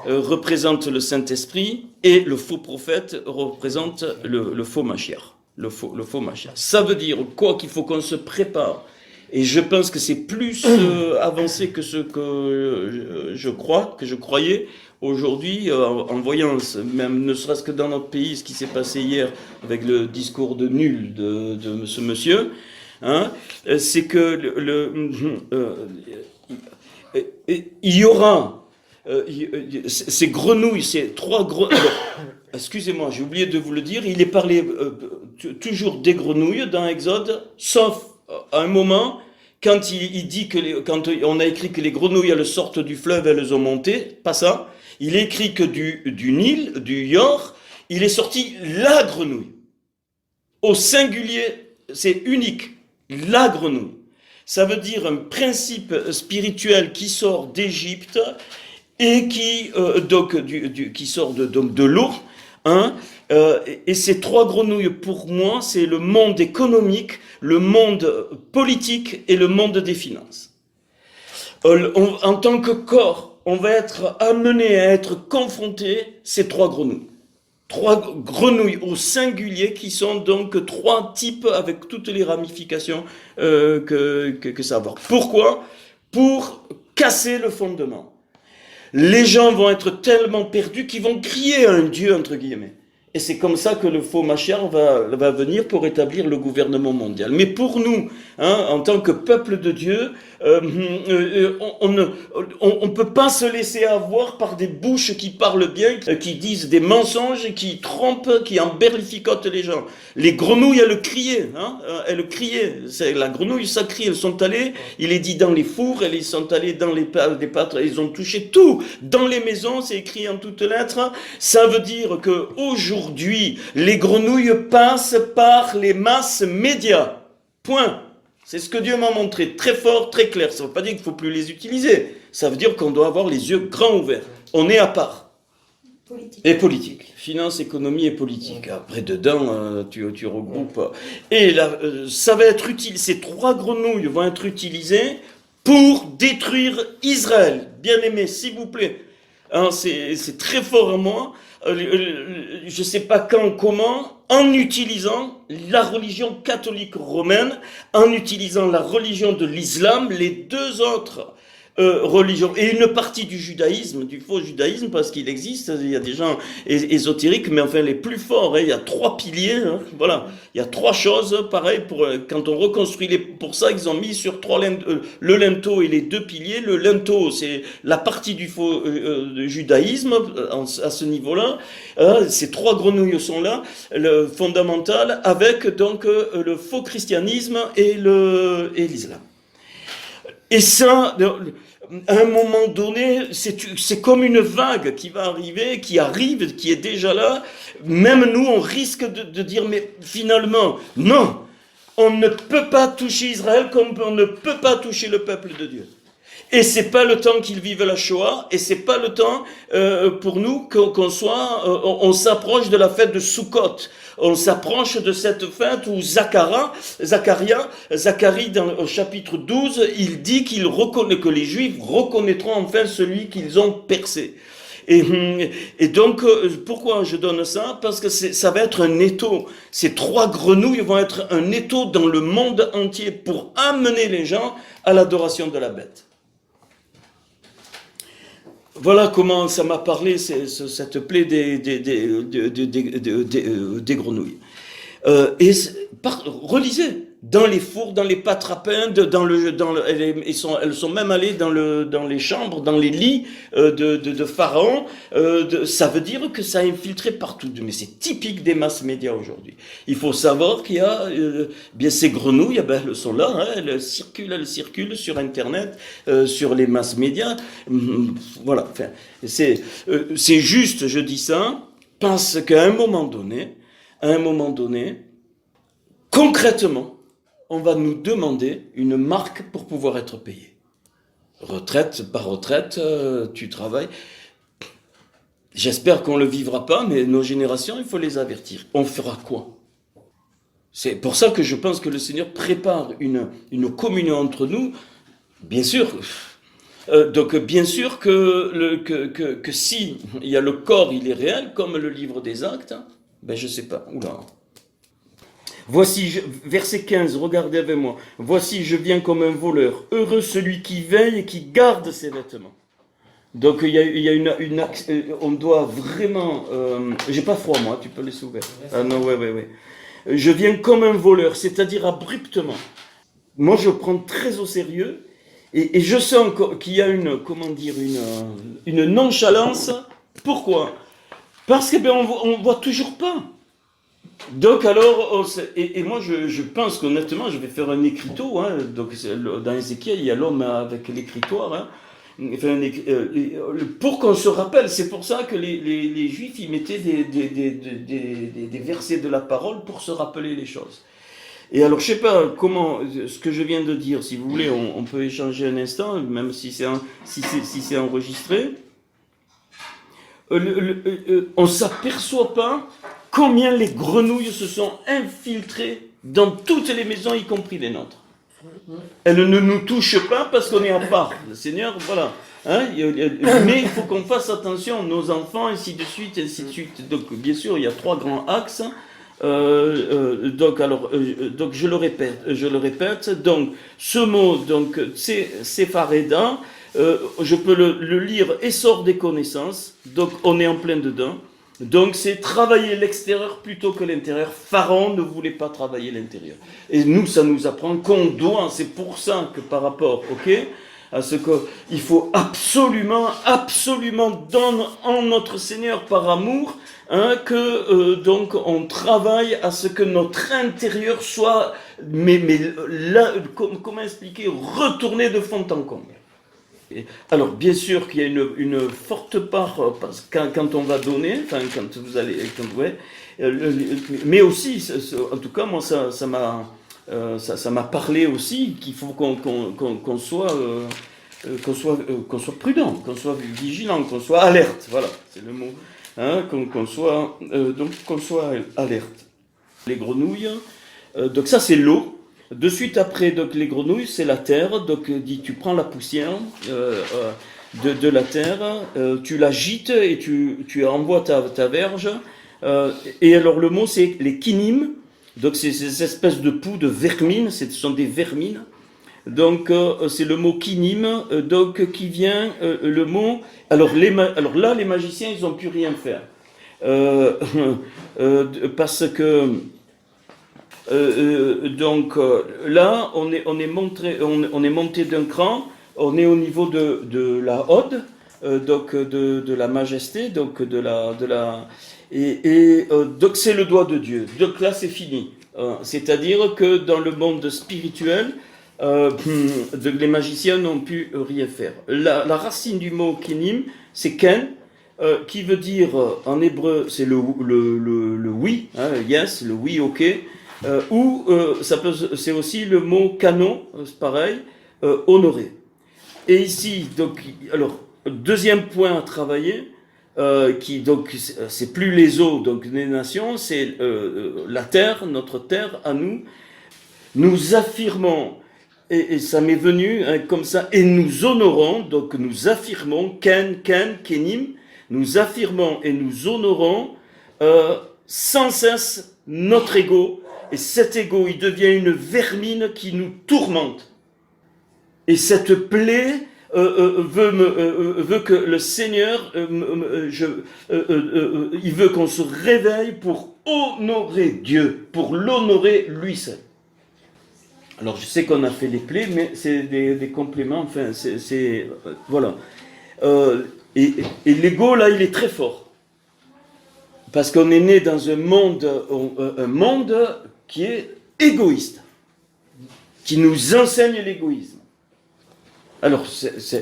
représente le Saint-Esprit et le faux prophète représente le faux Mashiach. Le faux Mashiach. Ça veut dire quoi? Qu'il faut qu'on se prépare. Et je pense que c'est plus avancé que ce que je croyais aujourd'hui, en voyant, même ne serait-ce que dans notre pays, ce qui s'est passé hier avec le discours de nul de ce monsieur, hein, c'est que il y aura ces grenouilles, ces 3 grenouilles. Excusez-moi, j'ai oublié de vous le dire, il est parlé toujours des grenouilles dans Exode, sauf à un moment, quand il dit quand on a écrit que les grenouilles elles sortent du fleuve, elles ont monté, pas ça. Il est écrit que du Nil, du Yor, il est sorti la grenouille. Au singulier, c'est unique, la grenouille. Ça veut dire un principe spirituel qui sort d'Égypte et qui qui sort de l'eau. Hein, et ces 3 grenouilles, pour moi, c'est le monde économique, le monde politique et le monde des finances. En tant que corps, on va être amené à être confronté ces 3 grenouilles. 3 grenouilles au singulier qui sont donc 3 types avec toutes les ramifications que ça va avoir. Pourquoi? Pour casser le fondement. Les gens vont être tellement perdus qu'ils vont crier à un Dieu, entre guillemets. Et c'est comme ça que le faux Mashiach va venir pour établir le gouvernement mondial. Mais pour nous, hein, en tant que peuple de Dieu, on ne peut pas se laisser avoir par des bouches qui parlent bien, qui disent des mensonges, qui trompent, qui emberlificotent les gens. Les grenouilles, elles criaient, hein, elles criaient. C'est la grenouille, ça crie. Elles sont allées, il est dit dans les fours, elles sont allées dans les pâtres, ils ont touché tout. Dans les maisons, c'est écrit en toutes lettres. Ça veut dire que aujourd'hui, les grenouilles passent par les masses médias. Point. C'est ce que Dieu m'a montré, très fort, très clair. Ça ne veut pas dire qu'il ne faut plus les utiliser. Ça veut dire qu'on doit avoir les yeux grands ouverts. On est à part. Politique. Et politique. Finance, économie et politique. Après, dedans, tu regroupes. Et là, ça va être utile. Ces 3 grenouilles vont être utilisées pour détruire Israël. Bien-aimés, s'il vous plaît. Hein, c'est très fort à moi. Je ne sais pas quand, comment, en utilisant la religion catholique romaine, en utilisant la religion de l'islam, les 2 autres religions, et une partie du judaïsme, du faux judaïsme, parce qu'il existe, il y a des gens ésotériques, mais enfin les plus forts, hein, il y a 3 piliers, hein, voilà, il y a 3 choses, pareil, quand on reconstruit pour ça, ils ont mis sur 3 le linteau et les 2 piliers. Le linteau, c'est la partie du faux judaïsme, à ce niveau-là, ces 3 grenouilles sont là, le fondamental, avec donc le faux christianisme et l'islam. Et ça, à un moment donné, c'est comme une vague qui va arriver, qui arrive, qui est déjà là. Même nous, on risque de dire, mais finalement, non, on ne peut pas toucher Israël comme on ne peut pas toucher le peuple de Dieu. Et c'est pas le temps qu'ils vivent la Shoah, et c'est pas le temps pour nous on s'approche de la fête de Sukkot. On s'approche de cette fête où Zacharie, au chapitre 12, il dit que les Juifs reconnaîtront enfin celui qu'ils ont percé. Et donc, pourquoi je donne ça? Parce que ça va être un étau. Ces 3 grenouilles vont être un étau dans le monde entier pour amener les gens à l'adoration de la bête. Voilà comment ça m'a parlé, cette plaie des grenouilles. Relisez, dans les fours, dans les pâtes à pain, elles sont même allées dans les chambres, dans les lits de Pharaon. Ça veut dire que ça a infiltré partout. Mais c'est typique des masses médias aujourd'hui. Il faut savoir qu'il y a bien ces grenouilles, elles sont là, hein, elles circulent sur Internet, sur les masses médias. Voilà. Enfin, c'est juste, je dis ça, parce qu'à un moment donné, concrètement, on va nous demander une marque pour pouvoir être payé. Retraite par retraite, tu travailles. J'espère qu'on ne le vivra pas, mais nos générations, il faut les avertir. On fera quoi? C'est pour ça que je pense que le Seigneur prépare une communion entre nous. Bien sûr. Donc bien sûr que si il y a le corps, il est réel, comme le livre des Actes, ben je sais pas. Oula. Voici, verset 15, regardez avec moi. Voici, je viens comme un voleur. Heureux celui qui veille et qui garde ses vêtements. Donc il y a on doit vraiment. J'ai pas froid moi, tu peux les ouvrir. Ah non, ouais. Je viens comme un voleur, c'est-à-dire abruptement. Moi, je prends très au sérieux et je sens qu'il y a une nonchalance. Pourquoi? Parce que on voit toujours pas. Donc alors, et moi je pense qu'honnêtement, je vais faire un écriteau, hein, donc dans Ézéchiel, il y a l'homme avec l'écritoire, hein, pour qu'on se rappelle. C'est pour ça que les Juifs, ils mettaient des versets de la parole pour se rappeler les choses. Et alors, je sais pas comment, ce que je viens de dire, si vous voulez, on peut échanger un instant, même si c'est enregistré. On s'aperçoit pas combien les grenouilles se sont infiltrées dans toutes les maisons, y compris les nôtres. Elles ne nous touchent pas parce qu'on est à part. Le Seigneur, voilà. Hein, mais il faut qu'on fasse attention, nos enfants, ainsi de suite, ainsi de suite. Donc, bien sûr, il y a 3 grands axes. Donc je le répète. Donc, ce mot, donc, c'est Fareda. Je peux le lire, essor des connaissances. Donc, on est en plein dedans. Donc c'est travailler l'extérieur plutôt que l'intérieur. Pharaon ne voulait pas travailler l'intérieur. Et nous, ça nous apprend qu'on doit, c'est pour ça que par rapport, à ce qu'il faut absolument, en notre Seigneur par amour, donc on travaille à ce que notre intérieur soit, mais là, comment expliquer, retourné de fond en comble. Alors, bien sûr qu'il y a une forte part, parce que quand on va donner, enfin, quand vous allez, mais aussi, en tout cas, moi, ça m'a parlé aussi qu'il faut qu'on soit prudent, qu'on soit vigilant, qu'on soit alerte. Voilà, c'est le mot. Qu'on soit alerte. Les grenouilles, donc ça c'est l'eau. De suite après, donc les grenouilles, c'est la terre. Donc tu prends la poussière de la terre, tu l'agites et tu envoies ta verge. Et alors le mot c'est les kinim. Donc c'est ces espèces de poux de vermines, ce sont des vermines. Donc c'est le mot kinim, donc qui vient le mot. Alors là les magiciens ils n'ont pu rien faire parce que donc là on est monté d'un cran, on est au niveau de la Hod, donc de la majesté, donc donc c'est le doigt de Dieu. Donc là c'est fini. C'est-à-dire que dans le monde spirituel, les magiciens n'ont pu rien faire. La racine du mot kinim, c'est ken, qui veut dire en hébreu, c'est le oui, yes, le oui, ok, ou c'est aussi le mot kano, c'est pareil, honoré. Et ici, donc, alors, deuxième point à travailler, donc, c'est plus les eaux, donc les nations, c'est la terre, notre terre à nous. Nous affirmons, et ça m'est venu comme ça, et nous honorons, donc nous affirmons, kenim, nous affirmons et nous honorons sans cesse notre ego, et cet ego, il devient une vermine qui nous tourmente. Et cette plaie veut que le Seigneur, il veut qu'on se réveille pour honorer Dieu, pour l'honorer lui seul. Alors je sais qu'on a fait les plaies, mais c'est des compléments, enfin voilà. Et l'ego là, il est très fort. Parce qu'on est né dans un monde qui est égoïste, qui nous enseigne l'égoïsme. Alors,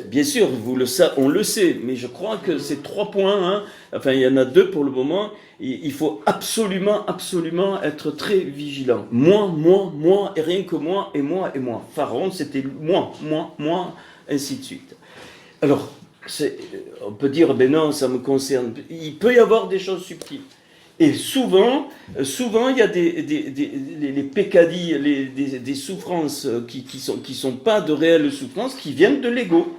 bien sûr, on le sait, mais je crois que ces 3 points, enfin il y en a 2 pour le moment, il faut absolument être très vigilant. Moi, et rien que moi, et moi. Pharaon, c'était moi, ainsi de suite. Alors, on peut dire, ben non, ça me concerne. Il peut y avoir des choses subtiles. Et souvent, il y a les peccadilles, des souffrances qui sont pas de réelles souffrances, qui viennent de l'ego,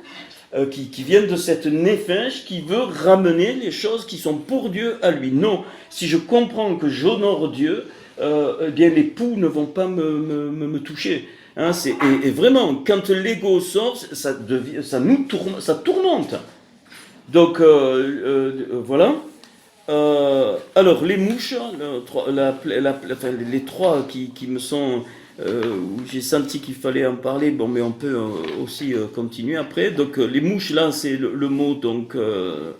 qui viennent de cette néphèche qui veut ramener les choses qui sont pour Dieu à lui. Non, si je comprends que j'honore Dieu, eh bien les poux ne vont pas me toucher. Et vraiment, quand l'ego sort, ça tourmente. Donc voilà. Alors les mouches, les 3 qui me sont, où j'ai senti qu'il fallait en parler, bon mais on peut aussi continuer après. Donc les mouches là, c'est le mot donc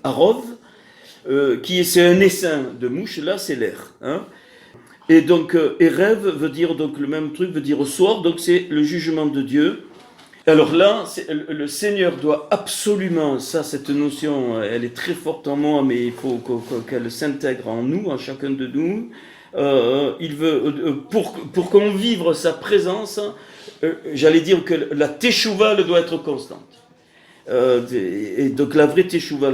arov, c'est un essaim de mouche, là c'est l'air. Et donc Erev veut dire donc le même truc, veut dire au soir, donc c'est le jugement de Dieu. Alors là, le Seigneur doit absolument, cette notion, elle est très forte en moi, mais il faut qu'elle s'intègre en nous, en chacun de nous. Il veut, pour qu'on vive sa présence, j'allais dire que la teshuva, elle doit être constante. Et donc la vraie teshuva,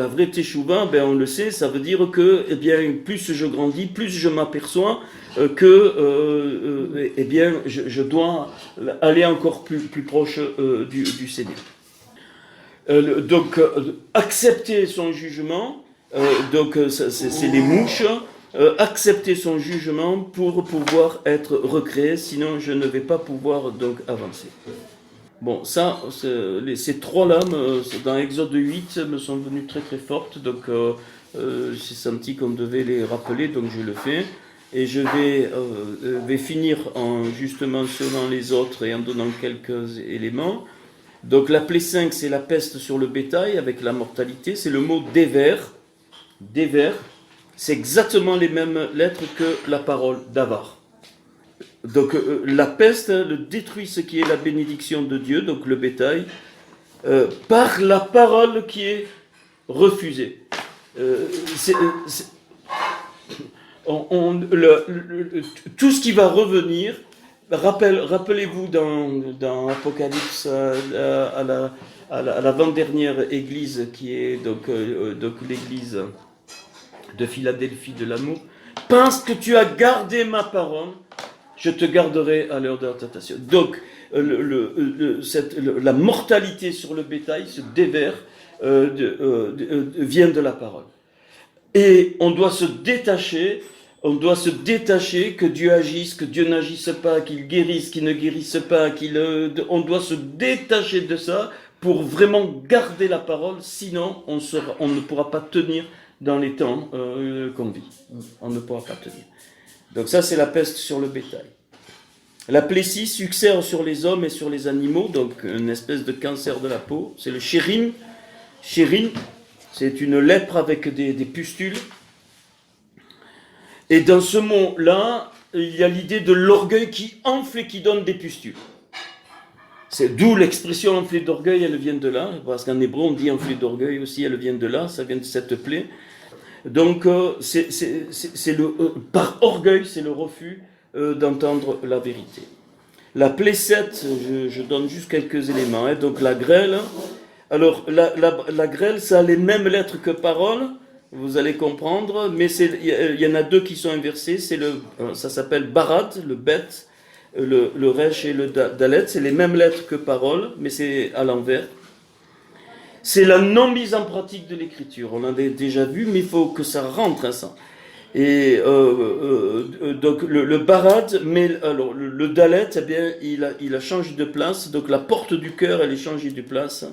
ben on le sait, ça veut dire que, eh bien, plus je grandis, plus je m'aperçois que, eh bien, je dois aller encore plus proche du Seigneur. Donc accepter son jugement, donc c'est les mouches. Accepter son jugement pour pouvoir être recréé, sinon je ne vais pas pouvoir donc avancer. Bon, ça, ces 3 lames, dans Exode 8, me sont venues très très fortes, donc j'ai senti qu'on devait les rappeler, donc je le fais. Et je vais finir en juste mentionnant les autres et en donnant quelques éléments. Donc la plaie 5, c'est la peste sur le bétail avec la mortalité. C'est le mot déver. Déver, c'est exactement les mêmes lettres que la parole d'avar. Donc la peste détruit ce qui est la bénédiction de Dieu, donc le bétail, par la parole qui est refusée. Tout ce qui va revenir, rappelez-vous dans Apocalypse, à l'avant-dernière église qui est donc l'église de Philadelphie de l'amour, pense que tu as gardé ma parole, je te garderai à l'heure de la tentation. Donc la mortalité sur le bétail, ce dévers, vient de la parole. Et on doit se détacher que Dieu agisse, que Dieu n'agisse pas, qu'il guérisse, qu'il ne guérisse pas, on doit se détacher de ça pour vraiment garder la parole, sinon on ne pourra pas tenir dans les temps qu'on vit. On ne pourra pas tenir. Donc ça, c'est la peste sur le bétail. La plaie 6 succède sur les hommes et sur les animaux, donc une espèce de cancer de la peau. C'est le chérine. Chérine, c'est une lèpre avec des pustules. Et dans ce mot-là, il y a l'idée de l'orgueil qui enfle et qui donne des pustules. C'est d'où l'expression enflée d'orgueil, elle vient de là, parce qu'en hébreu on dit enflée d'orgueil aussi, elle vient de là, ça vient de cette plaie. Donc par orgueil, c'est le refus d'entendre la vérité. La plaie 7, je donne juste quelques éléments, donc la grêle. Alors la grêle, ça a les mêmes lettres que parole, vous allez comprendre, mais il y en a deux qui sont inversés, ça s'appelle barad, le bet, le resh et le dalet, c'est les mêmes lettres que parole, mais c'est à l'envers. C'est la non mise en pratique de l'écriture, on l'a déjà vu, mais il faut que ça rentre, ça. Et donc le barad, mais alors le dalet, eh bien, il a changé de place, donc la porte du cœur, elle est changée de place.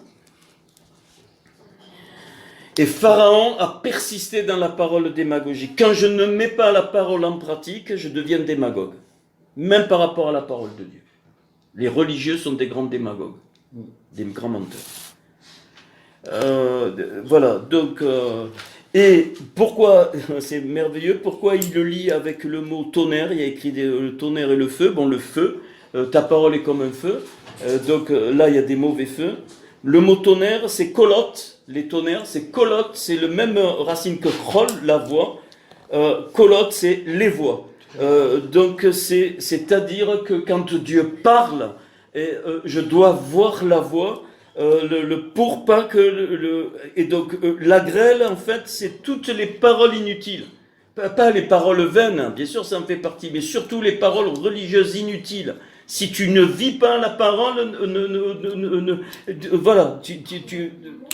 Et Pharaon a persisté dans la parole démagogique. Quand je ne mets pas la parole en pratique, je deviens démagogue. Même par rapport à la parole de Dieu. Les religieux sont des grands démagogues, des grands menteurs. Voilà, donc... et pourquoi, c'est merveilleux, pourquoi il le lit avec le mot tonnerre, il y a écrit le tonnerre et le feu. Bon, le feu, ta parole est comme un feu. Donc là, il y a des mauvais feux. Le mot tonnerre, c'est kolote. Les tonnerres, c'est kolote, c'est le même racine que krol, la voix. Kolote, c'est les voix. Donc c'est-à-dire que quand Dieu parle, je dois voir la voix, pour pas que et donc la grêle, en fait, c'est toutes les paroles inutiles. Pas les paroles vaines, bien sûr ça en fait partie, mais surtout les paroles religieuses inutiles. Si tu ne vis pas la parole, voilà,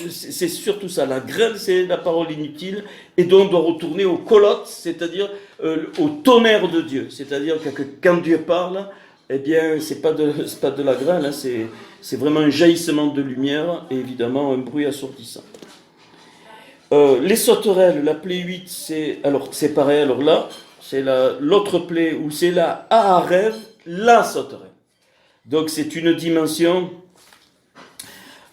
c'est surtout ça. La grêle, c'est la parole inutile, et donc on doit retourner au kolot, c'est-à-dire au tonnerre de Dieu. C'est-à-dire que quand Dieu parle, eh bien, c'est pas de la grêle, hein, c'est vraiment un jaillissement de lumière, et évidemment un bruit assourdissant. Les sauterelles, la plaie 8, c'est pareil, alors là, c'est l'autre plaie où c'est la Aharev, la sauterelle. Donc c'est une dimension.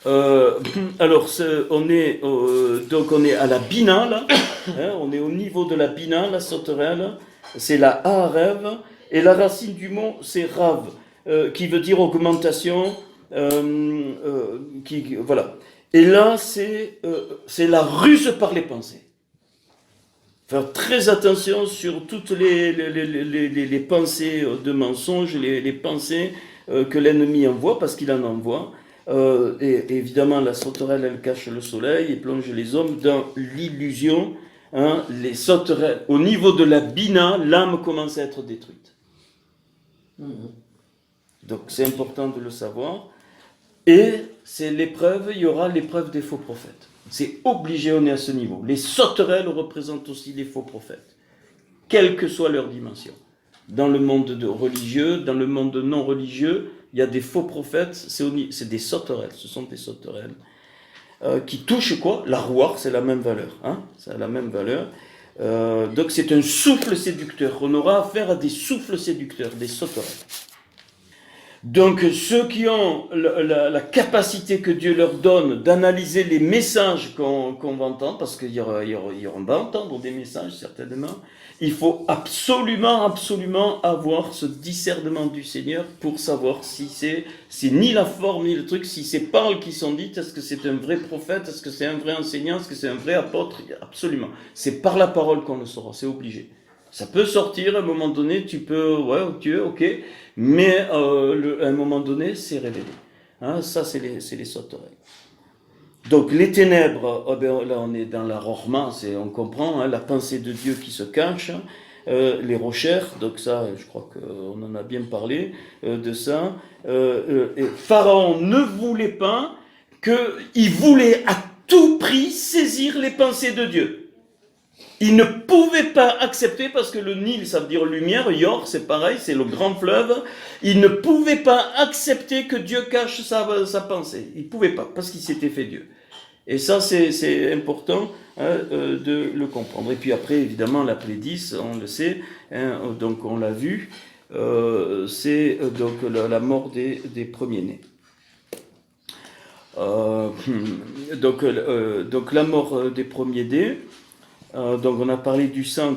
Alors on est à la bina là, hein, on est au niveau de la bina, la sauterelle. C'est la Aharev et la racine du mot c'est rav, qui veut dire augmentation. Voilà. Et là c'est la ruse par les pensées. Faire très attention sur toutes les pensées de mensonges, les pensées que l'ennemi envoie, parce qu'il en envoie. Et évidemment, la sauterelle, elle cache le soleil et plonge les hommes dans l'illusion. Hein, les sauterelles, au niveau de la bina, l'âme commence à être détruite. Donc c'est important de le savoir. Et c'est l'épreuve, il y aura l'épreuve des faux prophètes. C'est obligé, on est à ce niveau. Les sauterelles représentent aussi les faux prophètes, quelle que soit leur dimension. Dans le monde religieux, dans le monde non religieux, il y a des faux prophètes, c'est des sauterelles, ce sont des sauterelles. qui touche quoi? La rouar, c'est la même valeur. Hein, c'est la même valeur. Donc c'est un souffle séducteur. On aura affaire à des souffles séducteurs, des sotorets. Donc ceux qui ont la capacité que Dieu leur donne d'analyser les messages qu'on va entendre, parce on va entendre des messages certainement, il faut absolument avoir ce discernement du Seigneur pour savoir si c'est ni la forme ni le truc, si c'est paroles qui sont dites, est-ce que c'est un vrai prophète, est-ce que c'est un vrai enseignant, est-ce que c'est un vrai apôtre, absolument. C'est par la parole qu'on le saura, c'est obligé. Ça peut sortir à un moment donné, tu peux, ouais, Dieu, ok, mais à un moment donné, c'est révélé. Hein, ça, c'est les sauterelles. Donc les ténèbres, là on est dans la rorma, on comprend, hein, la pensée de Dieu qui se cache, les rochers, donc ça, je crois qu'on en a bien parlé de ça. Pharaon ne voulait pas, il voulait à tout prix saisir les pensées de Dieu. Il ne pouvait pas accepter, parce que le Nil, ça veut dire lumière, Yor, c'est pareil, c'est le grand fleuve. Il ne pouvait pas accepter que Dieu cache sa pensée. Il ne pouvait pas, parce qu'il s'était fait Dieu. Et ça, c'est important de le comprendre. Et puis après, évidemment, la Plédis, on le sait, hein, donc on l'a vu, c'est donc la mort des premiers-nés. Donc la mort des premiers-nés. Donc on a parlé du sang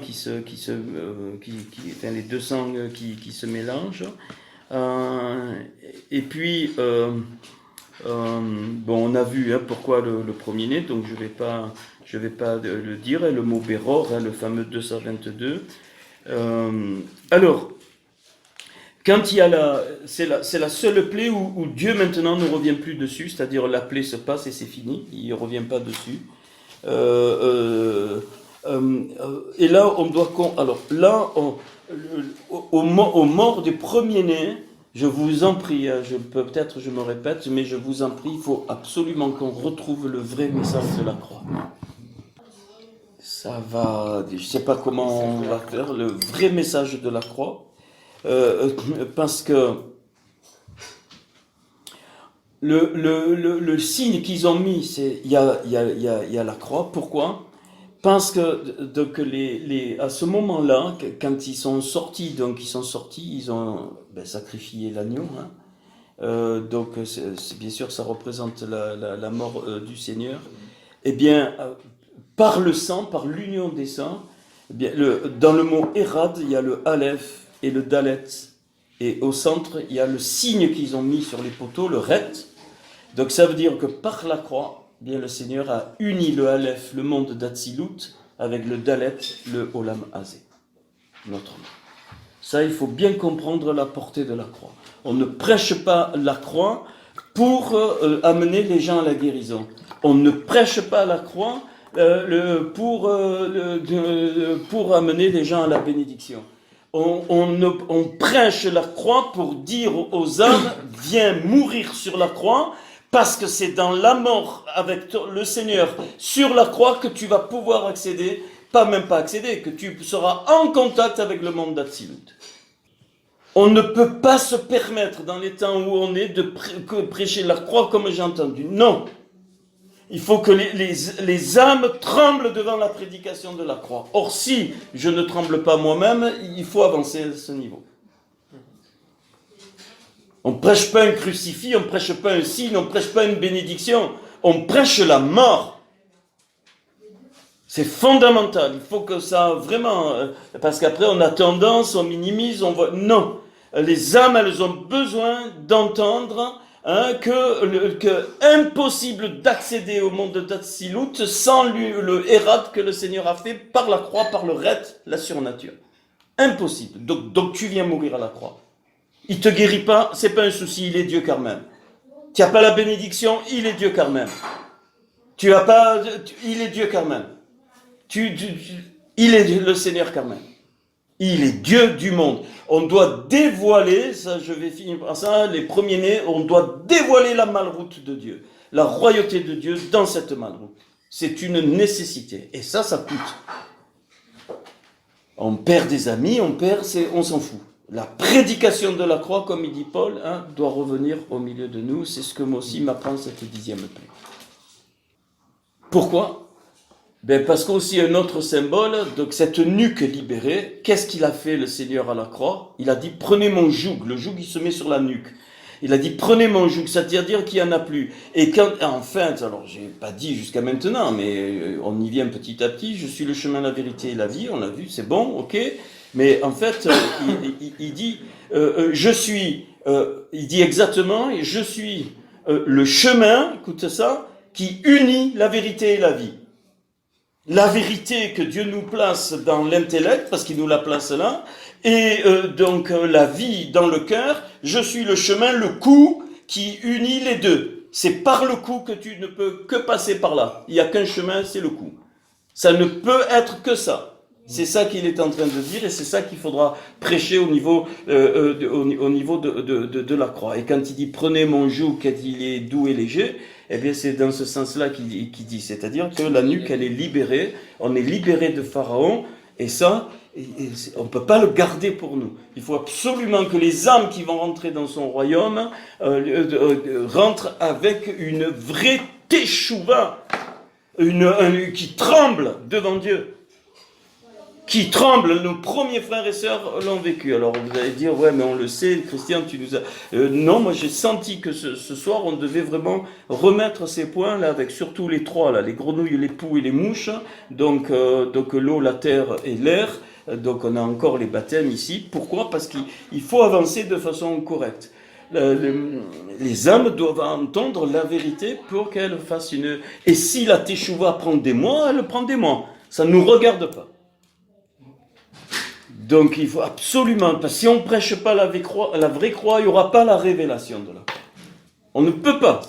les deux sangs qui se mélangent. Et puis on a vu pourquoi le premier-né, donc je vais pas le dire, le mot Béror, le fameux 222. Alors, quand il y a c'est la seule plaie où Dieu maintenant ne revient plus dessus, c'est-à-dire la plaie se passe et c'est fini, il ne revient pas dessus. Et là, on doit... Alors là, au mort des premiers-nés, je vous en prie, peut-être je me répète, mais je vous en prie, il faut absolument qu'on retrouve le vrai message de la croix. Ça va... Je ne sais pas comment on va faire, le vrai message de la croix, parce que le signe qu'ils ont mis, c'est il y a la croix. Pourquoi? Parce que donc à ce moment-là, quand ils sont sortis, ils ont sacrifié l'agneau. Hein. Donc bien sûr, ça représente la mort du Seigneur. Eh bien, par le sang, par l'union des sangs, eh bien, dans le mot Érad, il y a le Aleph et le Dalet. Et au centre, il y a le signe qu'ils ont mis sur les poteaux, le Ret. Donc ça veut dire que par la croix, bien le Seigneur a uni le Aleph, le monde d'Atsilut, avec le Dalet, le Olam Hazé, notre monde. Ça, il faut bien comprendre la portée de la croix. On ne prêche pas la croix pour amener les gens à la guérison. On ne prêche pas la croix pour amener les gens à la bénédiction. On prêche la croix pour dire aux âmes, viens mourir sur la croix, parce que c'est dans la mort avec le Seigneur sur la croix que tu vas pouvoir accéder, que tu seras en contact avec le monde d'Atsilut. On ne peut pas se permettre dans les temps où on est de prêcher la croix comme j'ai entendu. Non. Il faut que les âmes tremblent devant la prédication de la croix. Or, si je ne tremble pas moi-même, il faut avancer à ce niveau. On ne prêche pas un crucifix, on ne prêche pas un signe, on ne prêche pas une bénédiction. On prêche la mort. C'est fondamental. Il faut que ça vraiment... parce qu'après, on a tendance, on minimise, on voit... Non. Les âmes, elles ont besoin d'entendre que impossible d'accéder au monde d'Atsilut sans le Hérad que le Seigneur a fait par la croix, par le Ret, la surnature. Impossible. Donc tu viens mourir à la croix. Il ne te guérit pas, c'est pas un souci, il est Dieu quand même. Tu n'as pas la bénédiction, il est Dieu quand même. Il est Dieu quand même. Il est le Seigneur quand même. Il est Dieu du monde. On doit dévoiler, ça je vais finir par ça, les premiers-nés, on doit dévoiler la malroute de Dieu, la royauté de Dieu dans cette malroute. C'est une nécessité. Et ça coûte. On perd des amis, on s'en fout. La prédication de la croix, comme il dit Paul, doit revenir au milieu de nous. C'est ce que moi aussi m'apprend cette 10e plaie. Pourquoi? Ben parce qu'aussi un autre symbole, donc cette nuque libérée, qu'est-ce qu'il a fait le Seigneur à la croix? Il a dit prenez mon joug, le joug il se met sur la nuque. Il a dit prenez mon joug, c'est-à-dire qu'il n'y en a plus. Et quand, enfin, alors j'ai pas dit jusqu'à maintenant, mais on y vient petit à petit, je suis le chemin, la vérité et la vie, on l'a vu, c'est bon, ok. Mais en fait, il dit je suis, il dit exactement, je suis le chemin, écoute ça, qui unit la vérité et la vie. La vérité que Dieu nous place dans l'intellect, parce qu'il nous la place là, et donc la vie dans le cœur, je suis le chemin, le coup qui unit les deux. C'est par le coup que tu ne peux que passer par là. Il n'y a qu'un chemin, c'est le coup. Ça ne peut être que ça. C'est ça qu'il est en train de dire et c'est ça qu'il faudra prêcher au niveau, au niveau de la croix. Et quand il dit prenez mon joug, quand il est doux et léger, eh bien c'est dans ce sens-là qu'il dit. C'est-à-dire que la nuque, elle est libérée, on est libéré de Pharaon et ça, on ne peut pas le garder pour nous. Il faut absolument que les âmes qui vont rentrer dans son royaume rentrent avec une vraie teshuva, qui tremble devant Dieu. Qui tremblent, nos premiers frères et sœurs l'ont vécu. Alors vous allez dire, ouais mais on le sait, Christian, tu nous as... non, moi j'ai senti que ce soir on devait vraiment remettre ces points là, avec surtout les trois, là, les grenouilles, les poux et les mouches, donc l'eau, la terre et l'air, donc on a encore les baptêmes ici. Pourquoi? Parce qu'il faut avancer de façon correcte. Les âmes doivent entendre la vérité pour qu'elles fassent une... Et si la teshuva prend des mois, elle prend des mois. Ça ne nous regarde pas. Donc il faut absolument, parce que si on ne prêche pas la vraie croix, il n'y aura pas la révélation de la croix. On ne peut pas.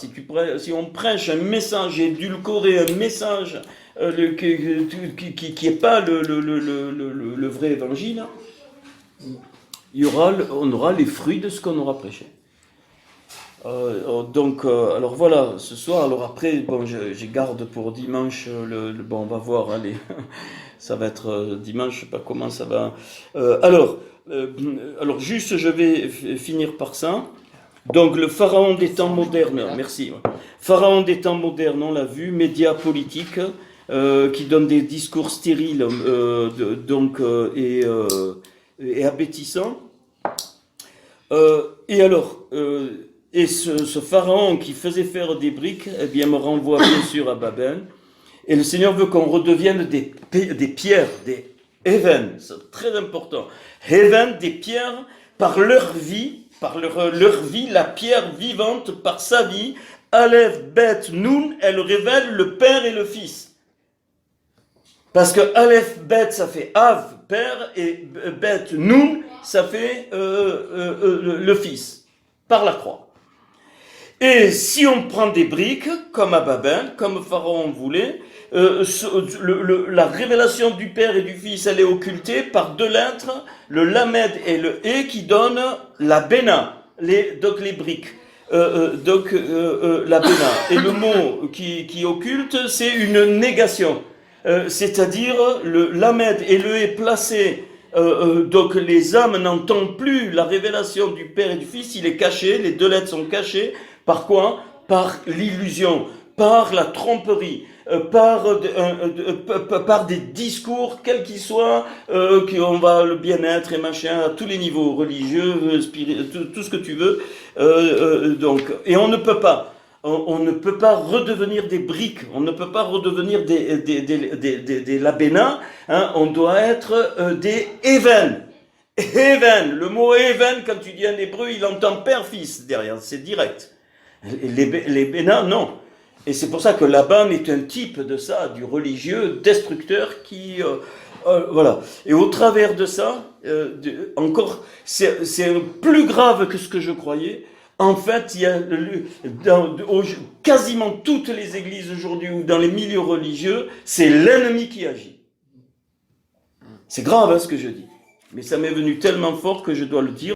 Si on prêche un message édulcoré, un message qui n'est pas le vrai évangile, on aura les fruits de ce qu'on aura prêché. Alors voilà, ce soir, alors après, bon, j'ai garde pour dimanche, bon, on va voir, allez, ça va être dimanche, je sais pas comment ça va. Alors juste, je vais finir par ça. Donc, le pharaon des temps modernes, merci. Pharaon des temps modernes, on l'a vu, médias politiques, qui donnent des discours stériles, et abétissants. Et alors... Et ce pharaon qui faisait faire des briques, eh bien, me renvoie bien sûr à Babel. Et le Seigneur veut qu'on redevienne des pierres, des heaven, c'est très important. Heaven, des pierres, par leur vie, la pierre vivante, par sa vie. Aleph, Bet, Nun, elle révèle le Père et le Fils. Parce que Aleph, Bet, ça fait Av, Père, et Bet, Nun, ça fait le Fils, par la croix. Et si on prend des briques, comme à Babel, comme Pharaon voulait, la révélation du Père et du Fils, elle est occultée par deux lettres, le Lamed et le E, qui donnent la Béna, donc les briques. La Béna. Et le mot qui occulte, c'est une négation. C'est-à-dire, le Lamed et le E placé, donc les âmes n'entendent plus la révélation du Père et du Fils, il est caché, les deux lettres sont cachées. Par quoi? Par l'illusion, par la tromperie, par des discours, quels qu'ils soient, qu'on va le bien-être et machin, à tous les niveaux, religieux, spirituel, tout ce que tu veux. Et on ne peut pas. On ne peut pas redevenir des briques, on ne peut pas redevenir des labénas, hein, on doit être des even. Even, le mot even, quand tu dis un hébreu, il entend père-fils derrière, c'est direct. Les bénins, non. Et c'est pour ça que Laban est un type de ça, du religieux destructeur qui... voilà. Et au travers de ça, encore, c'est plus grave que ce que je croyais. En fait, il y a quasiment toutes les églises aujourd'hui ou dans les milieux religieux, c'est l'ennemi qui agit. C'est grave, hein, ce que je dis. Mais ça m'est venu tellement fort que je dois le dire.